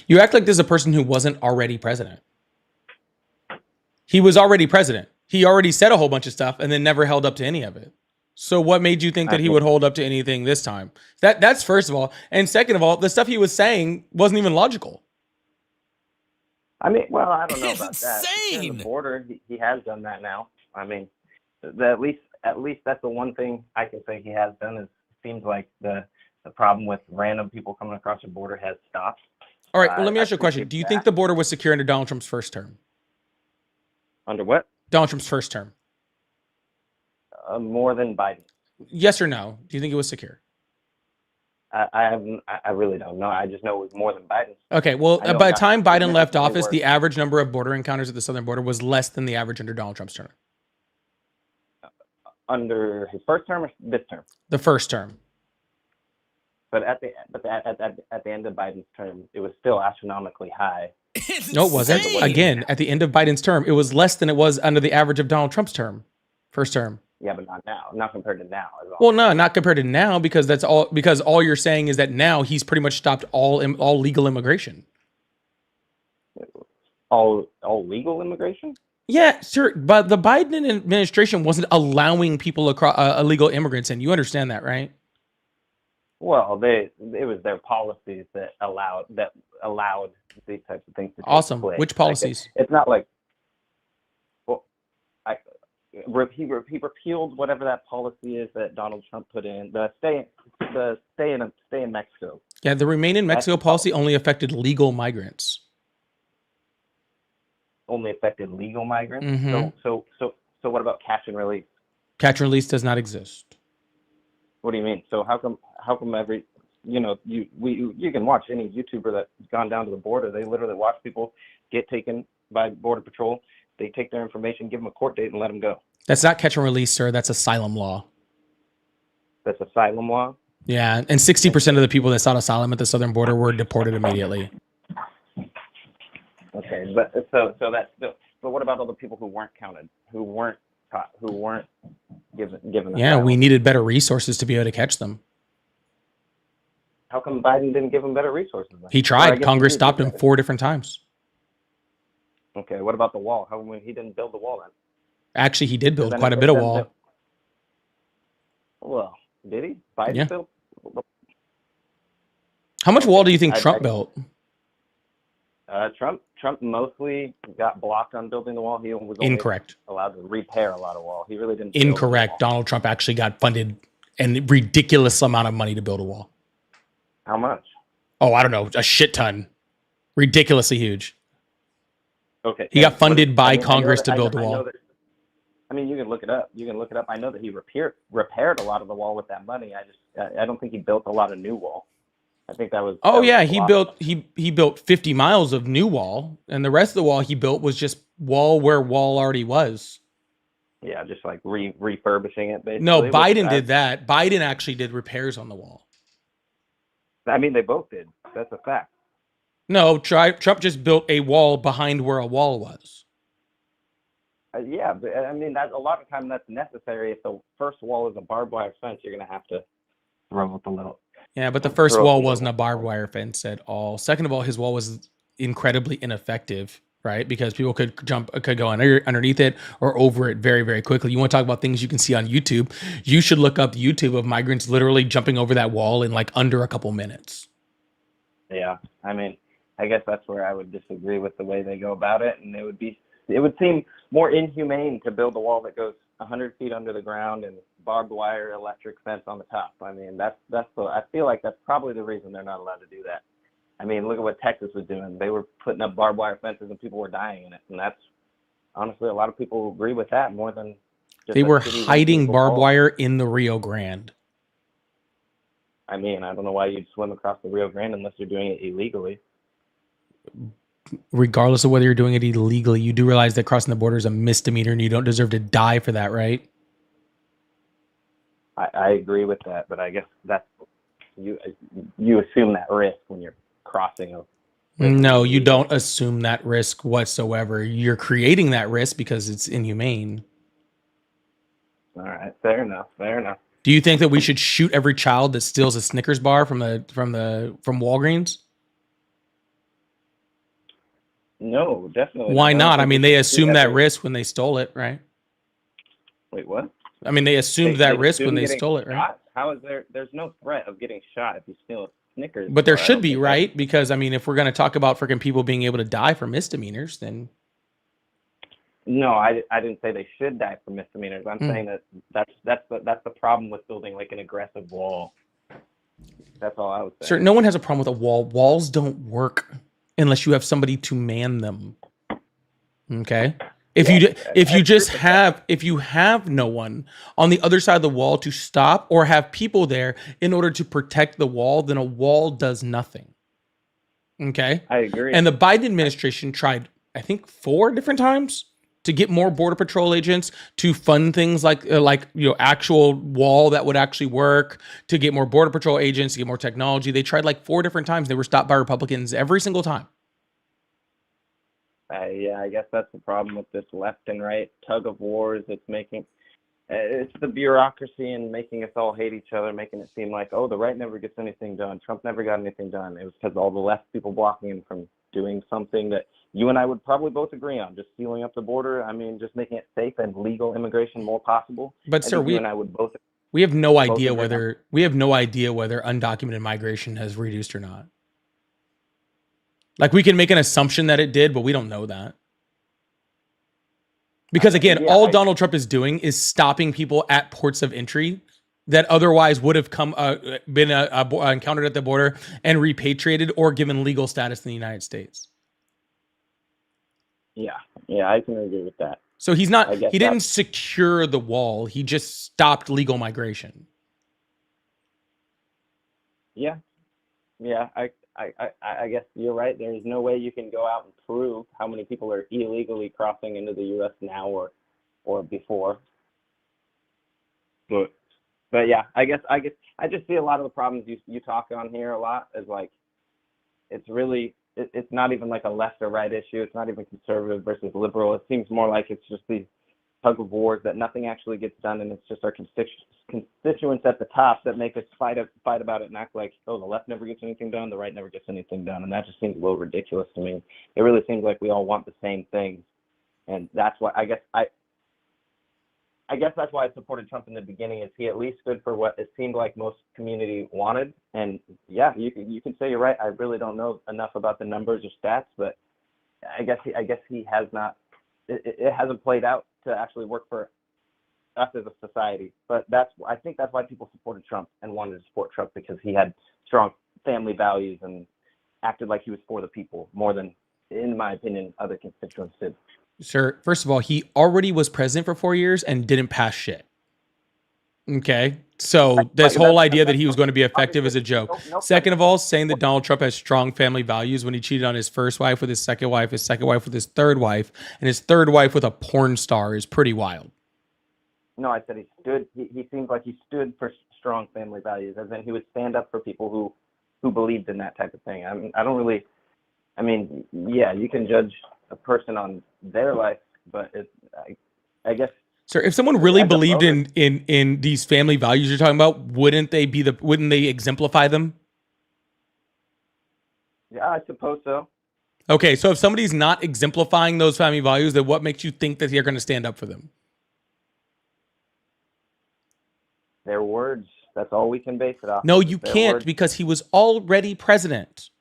You act like this is a person who wasn't already president. He was already president. He already said a whole bunch of stuff and then never held up to any of it. So what made you think that he would hold up to anything this time? That's first of all. And second of all, the stuff he was saying wasn't even logical. I mean, well, I don't know It's about that. insane. On the border, he has done that now. I mean, at least that's the one thing I can say he has done. Is it seems like the problem with random people coming across the border has stopped. All right. Well, let me ask you a question. Do you think the border was secure under Donald Trump's first term? Under what? Donald Trump's first term. More than Biden. Yes or no? Do you think it was secure? I really don't know. I just know it was more than Biden. Okay. Well, by the time Biden left office, the average number of border encounters at the southern border was less than the average under Donald Trump's term. under his first term or this term? The first term. But at the end of Biden's term, it was still astronomically high. No, it wasn't. Again, at the end of Biden's term, it was less than it was under the average of Donald Trump's term, first term. Yeah, but not now. Not compared to now. Well, no, not compared to now, because that's all. Because all you're saying is that now he's pretty much stopped all legal immigration. All legal immigration? Yeah, sure. But the Biden administration wasn't allowing people across illegal immigrants in. You understand that, right? Well, it was their policies that allowed these types of things to take Awesome. place. Which policies? Like, it's not like, well, he repealed whatever that policy is that Donald Trump put in. The stay in Mexico. Yeah, the Remain in Mexico policy only affected legal migrants. Only affected legal migrants. Mm-hmm. So what about catch and release? Catch and release does not exist. What do you mean? So how come every you can watch any YouTuber that's gone down to the border. They literally watch people get taken by Border Patrol. They take their information, give them a court date, and let them go. That's not catch and release, sir. That's asylum law. That's asylum law? Yeah, and 60% of the people that sought asylum at the southern border were deported immediately. Okay, but so that's still. But what about all the people who weren't counted, who weren't caught, who weren't given? Yeah, asylum? we needed better resources to be able to catch them. How come Biden didn't give them better resources? Then? He tried. Congress stopped him 4 different times. Okay, what about the wall? How come he didn't build the wall then? Actually, he did build quite a bit of wall. Well, did he? Biden built? How much wall do you think Trump built? Trump mostly got blocked on building the wall. He was only Incorrect. allowed to repair a lot of wall. He really didn't. Incorrect. Donald Trump actually got funded a ridiculous amount of money to build a wall. How much? Oh, I don't know, a shit ton. Ridiculously huge. Okay. He got funded by Congress to build a wall. I mean, you can look it up. I know that he repaired a lot of the wall with that money. I don't think he built a lot of new wall. I think that was. Oh yeah, he built 50 miles of new wall, and the rest of the wall he built was just wall where wall already was. Yeah, just like refurbishing it basically. No, Biden did that. Biden actually did repairs on the wall. I mean, they both did. That's a fact. No, Trump just built a wall behind where a wall was. Yeah, but I mean, a lot of time that's necessary. If the first wall is a barbed wire fence, you're going to have to throw up a little. Yeah, but the first wall wasn't a barbed wire fence at all. Second of all, his wall was incredibly ineffective, right? Because people could go underneath it or over it very, very quickly. You want to talk about things you can see on YouTube? You should look up YouTube of migrants literally jumping over that wall in like under a couple minutes. Yeah, I mean, I guess that's where I would disagree with the way they go about it, and it would seem more inhumane to build a wall that goes 100 feet under the ground and barbed wire electric fence on the top. I mean, I feel like that's probably the reason they're not allowed to do that. I mean, look at what Texas was doing. They were putting up barbed wire fences and people were dying in it. And that's honestly, a lot of people agree with that more than just they were hiding barbed wire in the Rio Grande. I mean, I don't know why you'd swim across the Rio Grande unless you're doing it illegally. Regardless of whether you're doing it illegally, you do realize that crossing the border is a misdemeanor and you don't deserve to die for that, right? I agree with that, but I guess that's you assume that risk when you're crossing. No, you don't assume that risk whatsoever. You're creating that risk because it's inhumane. All right, fair enough. Do you think that we should shoot every child that steals a Snickers bar from Walgreens? No, definitely. Why not? I mean, they assumed that risk when they stole it, right? Wait, what? I mean, they assumed that risk when they stole it, right? How is there's no threat of getting shot if you steal a Snickers. But there should be, right? Because I mean, if we're going to talk about freaking people being able to die for misdemeanors, then no, I didn't say they should die for misdemeanors. I'm saying that's the problem with building like an aggressive wall. That's all I was saying. Sir, no one has a problem with a wall. Walls don't work unless you have somebody to man them. Okay? If you have no one on the other side of the wall to stop or have people there in order to protect the wall, then a wall does nothing. Okay? I agree. And the Biden administration tried, I think, 4 different times to get more border patrol agents, to fund things like actual wall that would actually work, to get more border patrol agents, to get more technology. They tried like 4 different times. They were stopped by Republicans every single time. Yeah, I guess that's the problem with this left and right tug of wars. It's the bureaucracy and making us all hate each other, making it seem like, oh, the right never gets anything done. Trump never got anything done. It was because all the left people blocking him from doing something that you and I would probably both agree on, just sealing up the border. I mean, just making it safe and legal immigration more possible. But sir, you and I would both. We have no idea whether undocumented migration has reduced or not. Like, we can make an assumption that it did, but we don't know that. Because again, Donald Trump is doing is stopping people at ports of entry that otherwise would have been encountered at the border and repatriated or given legal status in the United States. Yeah, I can agree with that. So he didn't secure the wall. He just stopped legal migration. Yeah. I guess you're right. There's no way you can go out and prove how many people are illegally crossing into the U.S. now or before. But yeah, I guess I just see a lot of the problems you talk on here a lot as like, it's not even like a left or right issue. It's not even conservative versus liberal. It seems more like it's just these tug of wars that nothing actually gets done, and it's just our constituents at the top that make us fight about it and act like, oh, the left never gets anything done, the right never gets anything done, and that just seems a little ridiculous to me. It really seems like we all want the same things, and that's why I guess that's why I supported Trump in the beginning, is he at least stood for what it seemed like most community wanted. And yeah, you can say you're right. I really don't know enough about the numbers or stats, but I guess he has not. It hasn't played out to actually work for us as a society. But I think that's why people supported Trump and wanted to support Trump, because he had strong family values and acted like he was for the people more than, in my opinion, other constituents did. Sir, first of all, he already was president for 4 years and didn't pass shit. Okay, so this whole idea that he was going to be effective is a joke. Second of all, saying that Donald Trump has strong family values when he cheated on his first wife with his second wife with his third wife, and his third wife with a porn star is pretty wild. No, I said he seemed like he stood for strong family values, as in he would stand up for people who believed in that type of thing. I mean, yeah, you can judge a person on their life, but I guess. Sir, if someone really believed in these family values you're talking about, wouldn't they exemplify them? Yeah, I suppose so. Okay, so if somebody's not exemplifying those family values, then what makes you think that they're going to stand up for them? Their words. That's all we can base it off. No, you can't, because he was already president.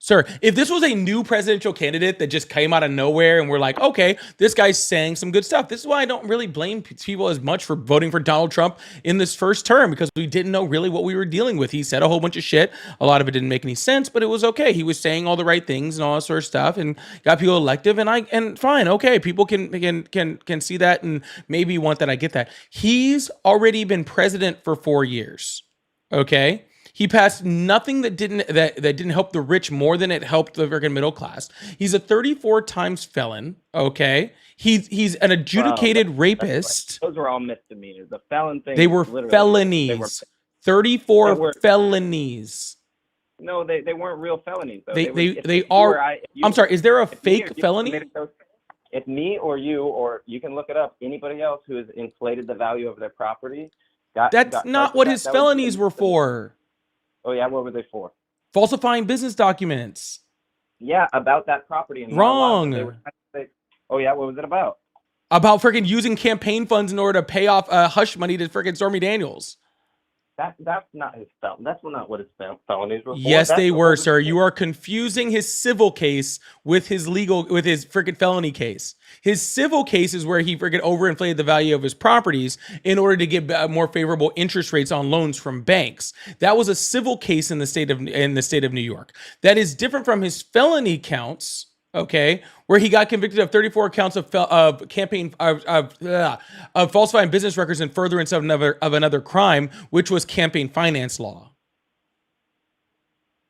Sir, if this was a new presidential candidate that just came out of nowhere and we're like, okay, this guy's saying some good stuff. This is why I don't really blame people as much for voting for Donald Trump in this first term, because we didn't know really what we were dealing with. He said a whole bunch of shit. A lot of it didn't make any sense, but it was okay. He was saying all the right things and all that sort of stuff and got people elected, and fine. Okay. People can see that and maybe want that. I get that. He's already been president for 4 years. Okay. He passed nothing that didn't help the rich more than it helped the freaking middle class. He's a 34 times felon. Okay, he's an adjudicated rapist. Those were all misdemeanors. The felon thing. They were felonies. 34 felonies. No, they weren't real felonies. Though. They are. I'm sorry. Is there a fake felony? If me or you can look it up. Anybody else who has inflated the value of their property. That's not what his felonies were for. Oh yeah, what were they for? Falsifying business documents. Yeah, about that property. And wrong. Oh yeah, what was it about? About freaking using campaign funds in order to pay off hush money to freaking Stormy Daniels. That's not his felony. That's not what his felonies were for. Yes, they were, sir. You are confusing his civil case with his freaking felony case. His civil case is where he freaking overinflated the value of his properties in order to get more favorable interest rates on loans from banks. That was a civil case in the state of New York. That is different from his felony counts. Okay, where he got convicted of 34 counts of falsifying business records in furtherance of another crime, which was campaign finance law.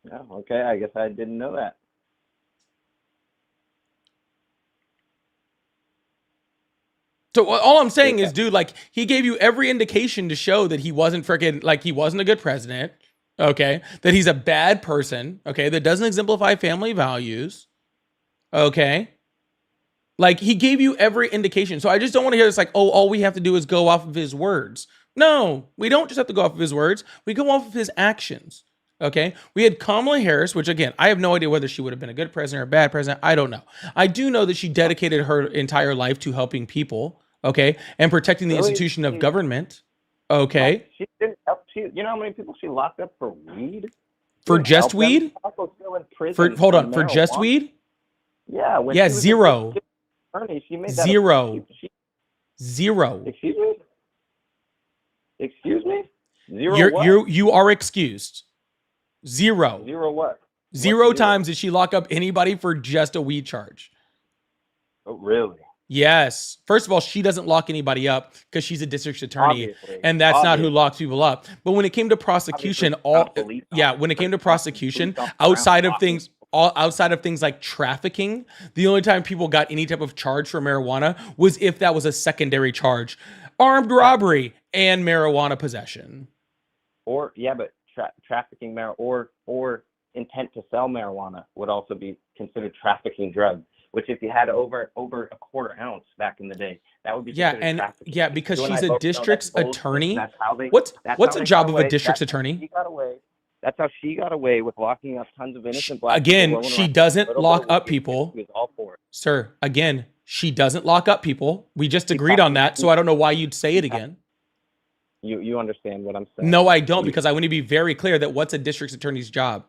Oh, okay, I guess I didn't know that. So all I'm saying is, dude, like, he gave you every indication to show that he wasn't freaking, like, he wasn't a good president. Okay. That he's a bad person. Okay. That doesn't exemplify family values. Okay. Like, he gave you every indication. So I just don't want to hear this like, oh, all we have to do is go off of his words. No, we don't just have to go off of his words. We go off of his actions. Okay. We had Kamala Harris, which again, I have no idea whether she would have been a good president or a bad president. I don't know. I do know that she dedicated her entire life to helping people. Okay. And protecting the institution of government. Okay. She didn't help. You know how many people she locked up for weed? For just weed? Also still in prison Hold on. For just weed? Yeah. Yeah. Zero. She made that Zero. Zero. Excuse me? Excuse me? Zero what? You are excused. Zero. Zero what? Zero times did she lock up anybody for just a weed charge. Oh, really? Yes. First of all, she doesn't lock anybody up because she's a district attorney, and that's not who locks people up. But when it came to prosecution, when it came to prosecution, outside of things like trafficking, the only time people got any type of charge for marijuana was if that was a secondary charge, armed robbery and marijuana possession. Or but trafficking marijuana or intent to sell marijuana would also be considered trafficking drugs. Which, if you had over a quarter ounce back in the day, that would be trafficking. Because she's a district's attorney. What's the job of a district's attorney? That's how she got away with locking up tons of innocent black people. Again, she doesn't lock up people. Sir, again, she doesn't lock up people. We just agreed on that, so I don't know why you'd say it again. You understand what I'm saying? No, I don't, because I want to be very clear that what's a district's attorney's job?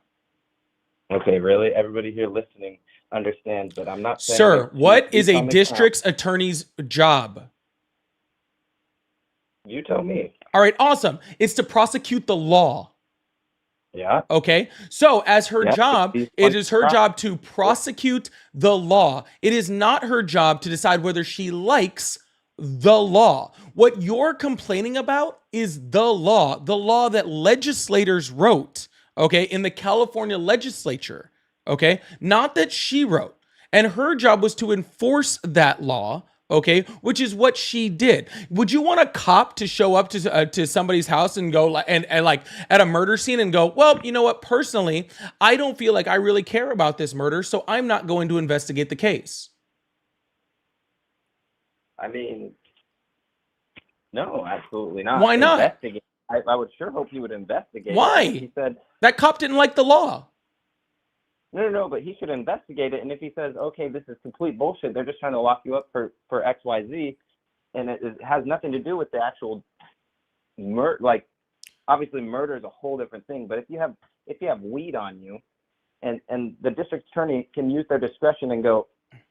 Okay, really? Everybody here listening understands that I'm not saying... Sir, what is a district's attorney's job? You tell me. All right, awesome. It's to prosecute the law. Yeah. Okay. So as her job, it is her job to prosecute the law. It is not her job to decide whether she likes the law. What you're complaining about is the law that legislators wrote, okay, in the California legislature, okay, not that she wrote. And her job was to enforce that law, okay, which is what she did. Would you want a cop to show up to somebody's house and go and like at a murder scene and go, well, you know what, personally, I don't feel like I really care about this murder, so I'm not going to investigate the case? I mean, no, absolutely not. Why not? I would sure hope he would investigate. Why? He said that cop didn't like the law. No, but he should investigate it. And if he says, okay, this is complete bullshit, they're just trying to lock you up for XYZ, and it has nothing to do with the actual murder. Like, obviously, murder is a whole different thing. But if you have weed on you, and the district attorney can use their discretion and go,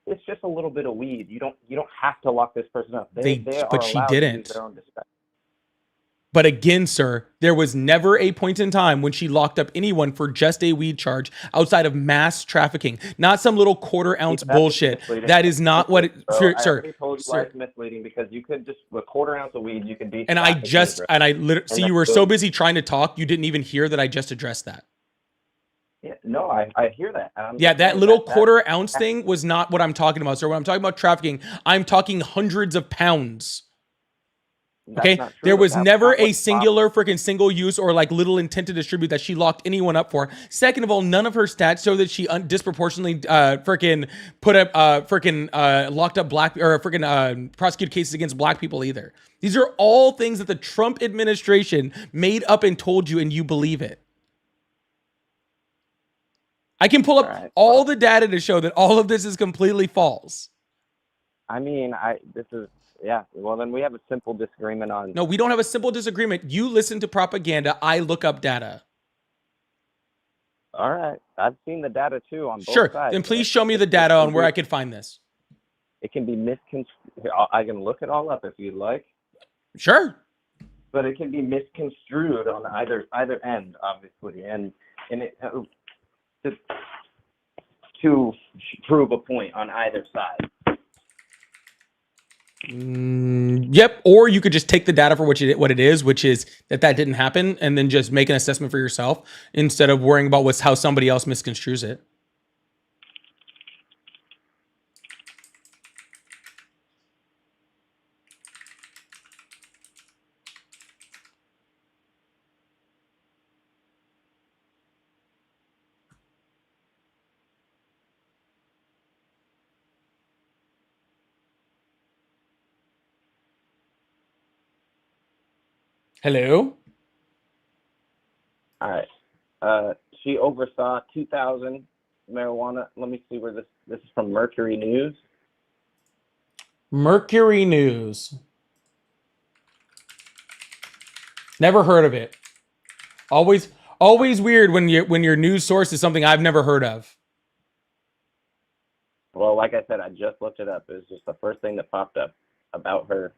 it's just a little bit of weed. You don't have to lock this person up. But she didn't. To use their own discretion. But again, sir, there was never a point in time when she locked up anyone for just a weed charge outside of mass trafficking, not some little quarter-ounce bullshit. That is not what it, sir. I told you why it's misleading, because you could just with a quarter ounce of weed, you could be. And I literally see you were so busy trying to talk, you didn't even hear that I just addressed that. Yeah, no, I hear that. Yeah, that little quarter-ounce thing was not what I'm talking about, sir. When I'm talking about trafficking, I'm talking hundreds of pounds. Okay, there was never a singular freaking single use or like little intent to distribute that she locked anyone up for. Second of all, none of her stats show that she disproportionately freaking put up locked up black or freaking prosecuted cases against black people either. These are all things that the Trump administration made up and told you, and you believe it. I can pull up all the data to show that all of this is completely false. I mean, yeah, well, then we have a simple disagreement on... No, we don't have a simple disagreement. You listen to propaganda. I look up data. All right. I've seen the data, too, on both sides. Sure. Then please show me the data on where I could find this. It can be misconstrued. I can look it all up if you'd like. Sure. But it can be misconstrued on either end, obviously, and it to prove a point on either side. Yep. Or you could just take the data for what it is, which is that didn't happen, and then just make an assessment for yourself instead of worrying about how somebody else misconstrues it. Hello? All right. She oversaw 2,000 marijuana. Let me see where this is from. Mercury News. Mercury News. Never heard of it. Always weird when your news source is something I've never heard of. Well, like I said, I just looked it up. It was just the first thing that popped up about her.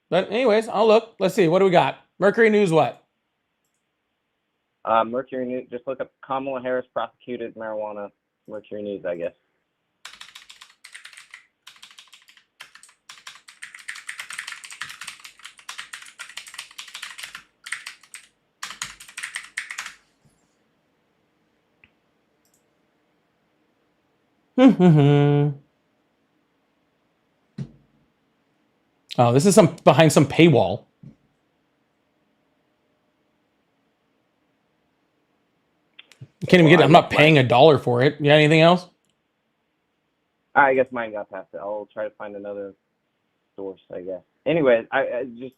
But anyways, I'll look. Let's see. What do we got? Mercury News what? Mercury News. Just look up Kamala Harris prosecuted marijuana. Mercury News, I guess. Oh, this is some behind some paywall. I can't even get it. I'm not paying $1 for it. You got anything else? I guess mine got past it. I'll try to find another source, I guess. Anyway, the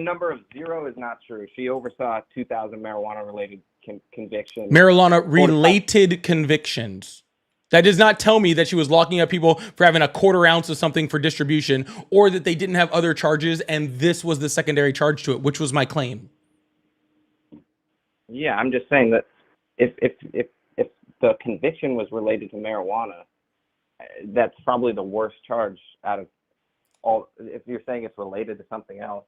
number of 0 is not true. She oversaw 2,000 marijuana-related convictions. Marijuana-related convictions. That does not tell me that she was locking up people for having a quarter ounce of something for distribution, or that they didn't have other charges and this was the secondary charge to it, which was my claim. Yeah, I'm just saying that if the conviction was related to marijuana, that's probably the worst charge out of all. If you're saying it's related to something else,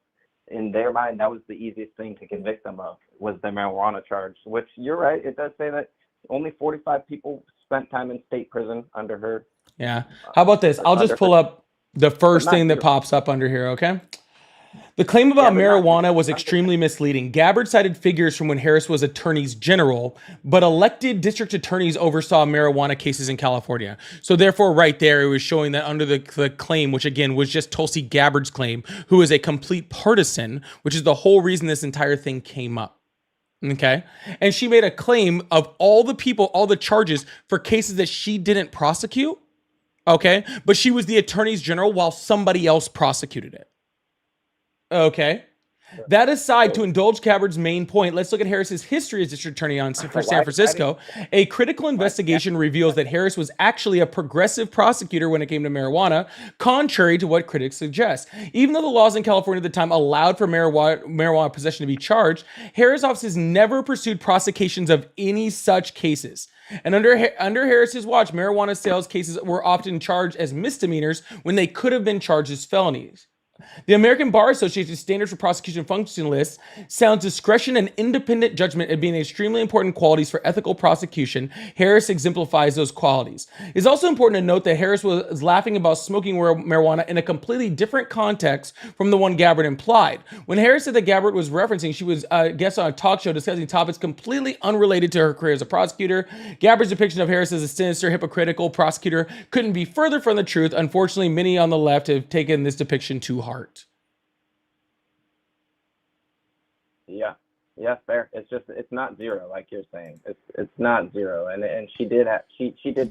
in their mind, that was the easiest thing to convict them of, was the marijuana charge, which you're right. It does say that only 45 people spent time in state prison under her. Yeah. How about this? I'll just pull up the first thing that pops up under here, okay? The claim about marijuana was extremely misleading. Gabbard cited figures from when Harris was attorneys general, but elected district attorneys oversaw marijuana cases in California. So therefore, right there, it was showing that under the claim, which again was just Tulsi Gabbard's claim, who is a complete partisan, which is the whole reason this entire thing came up. Okay. And she made a claim of all the people, all the charges for cases that she didn't prosecute. Okay. But she was the attorneys general while somebody else prosecuted it. Okay. That aside, to indulge Gabbard's main point, let's look at Harris's history as district attorney for San Francisco. A critical investigation reveals that Harris was actually a progressive prosecutor when it came to marijuana, contrary to what critics suggest. Even though the laws in California at the time allowed for marijuana possession to be charged, Harris' offices never pursued prosecutions of any such cases. And under Harris's watch, marijuana sales cases were often charged as misdemeanors when they could have been charged as felonies. The American Bar Association's standard for prosecution function list sounds discretion and independent judgment as being extremely important qualities for ethical prosecution. Harris exemplifies those qualities. It's also important to note that Harris was laughing about smoking marijuana in a completely different context from the one Gabbard implied. When Harris said that Gabbard was referencing, she was a guest on a talk show discussing topics completely unrelated to her career as a prosecutor. Gabbard's depiction of Harris as a sinister, hypocritical prosecutor couldn't be further from the truth. Unfortunately, many on the left have taken this depiction too heart. Yeah, fair. It's not 0 like you're saying. It's not 0, and she did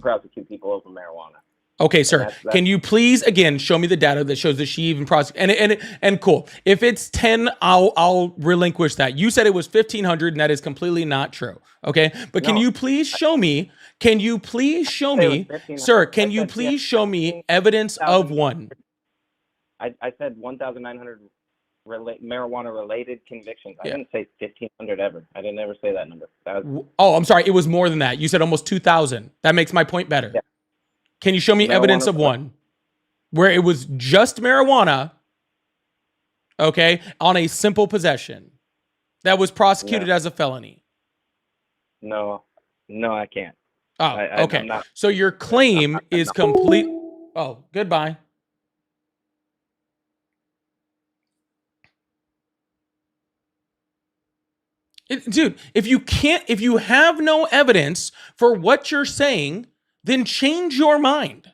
prosecute people over marijuana. Okay, sir. Can you please again show me the data that shows that she even prosecuted? And cool. If it's 10, I'll relinquish that. You said it was 1,500, and that is completely not true. Okay, but can you please show me? Can you please show me, sir? Can you please show me evidence of one? I said 1,900 marijuana-related convictions. I didn't say 1,500 ever. I didn't ever say that number. Oh, I'm sorry. It was more than that. You said almost 2,000. That makes my point better. Yeah. Can you show me evidence of one where it was just marijuana, okay, on a simple possession that was prosecuted as a felony? No, I can't. Oh, okay. So your claim is complete. Oh, goodbye. Dude, if you have no evidence for what you're saying, then change your mind.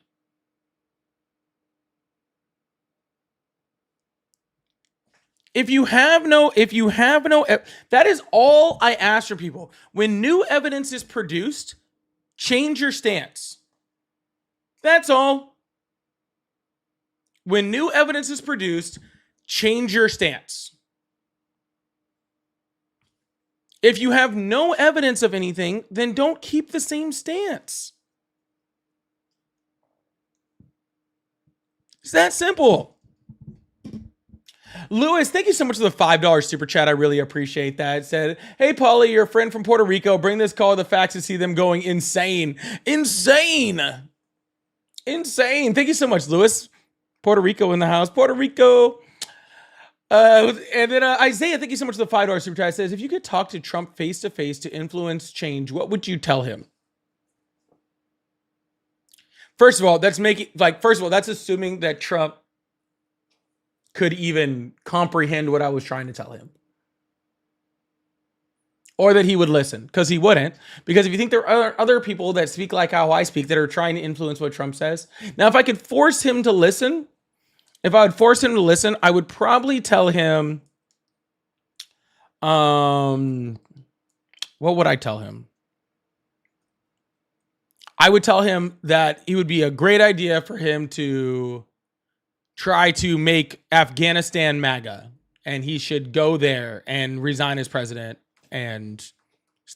If you have no, that is all I ask for people. When new evidence is produced, change your stance. That's all. When new evidence is produced, change your stance. If you have no evidence of anything, then don't keep the same stance. It's that simple. Lewis, thank you so much for the $5 super chat. I really appreciate that. It said, hey, Paulie, your friend from Puerto Rico. Bring this call to the facts to see them going insane. Insane. Insane. Thank you so much, Lewis. Puerto Rico in the house. Puerto Rico. And then Isaiah, thank you so much for the $5 super chat. It says, if you could talk to Trump face to face to influence change, what would you tell him? First of all, that's assuming that Trump could even comprehend what I was trying to tell him. Or that he would listen, because he wouldn't. Because if you think there are other people that speak like how I speak that are trying to influence what Trump says. Now, if I could force him to listen, I would probably tell him, what would I tell him? I would tell him that it would be a great idea for him to try to make Afghanistan MAGA, and he should go there and resign as president and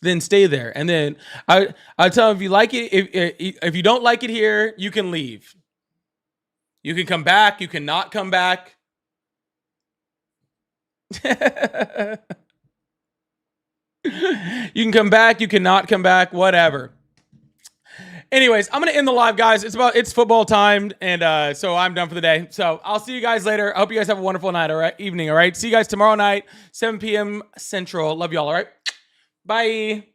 then stay there. And then I'll tell him, if you like it, if you don't like it here, you can leave. You can come back. You can not come back. You can come back. You cannot come back. Whatever. Anyways, I'm going to end the live, guys. It's football time, and so I'm done for the day. So I'll see you guys later. I hope you guys have a wonderful night, all right? Evening, all right? See you guys tomorrow night, 7 p.m. Central. Love you all, all right? Bye.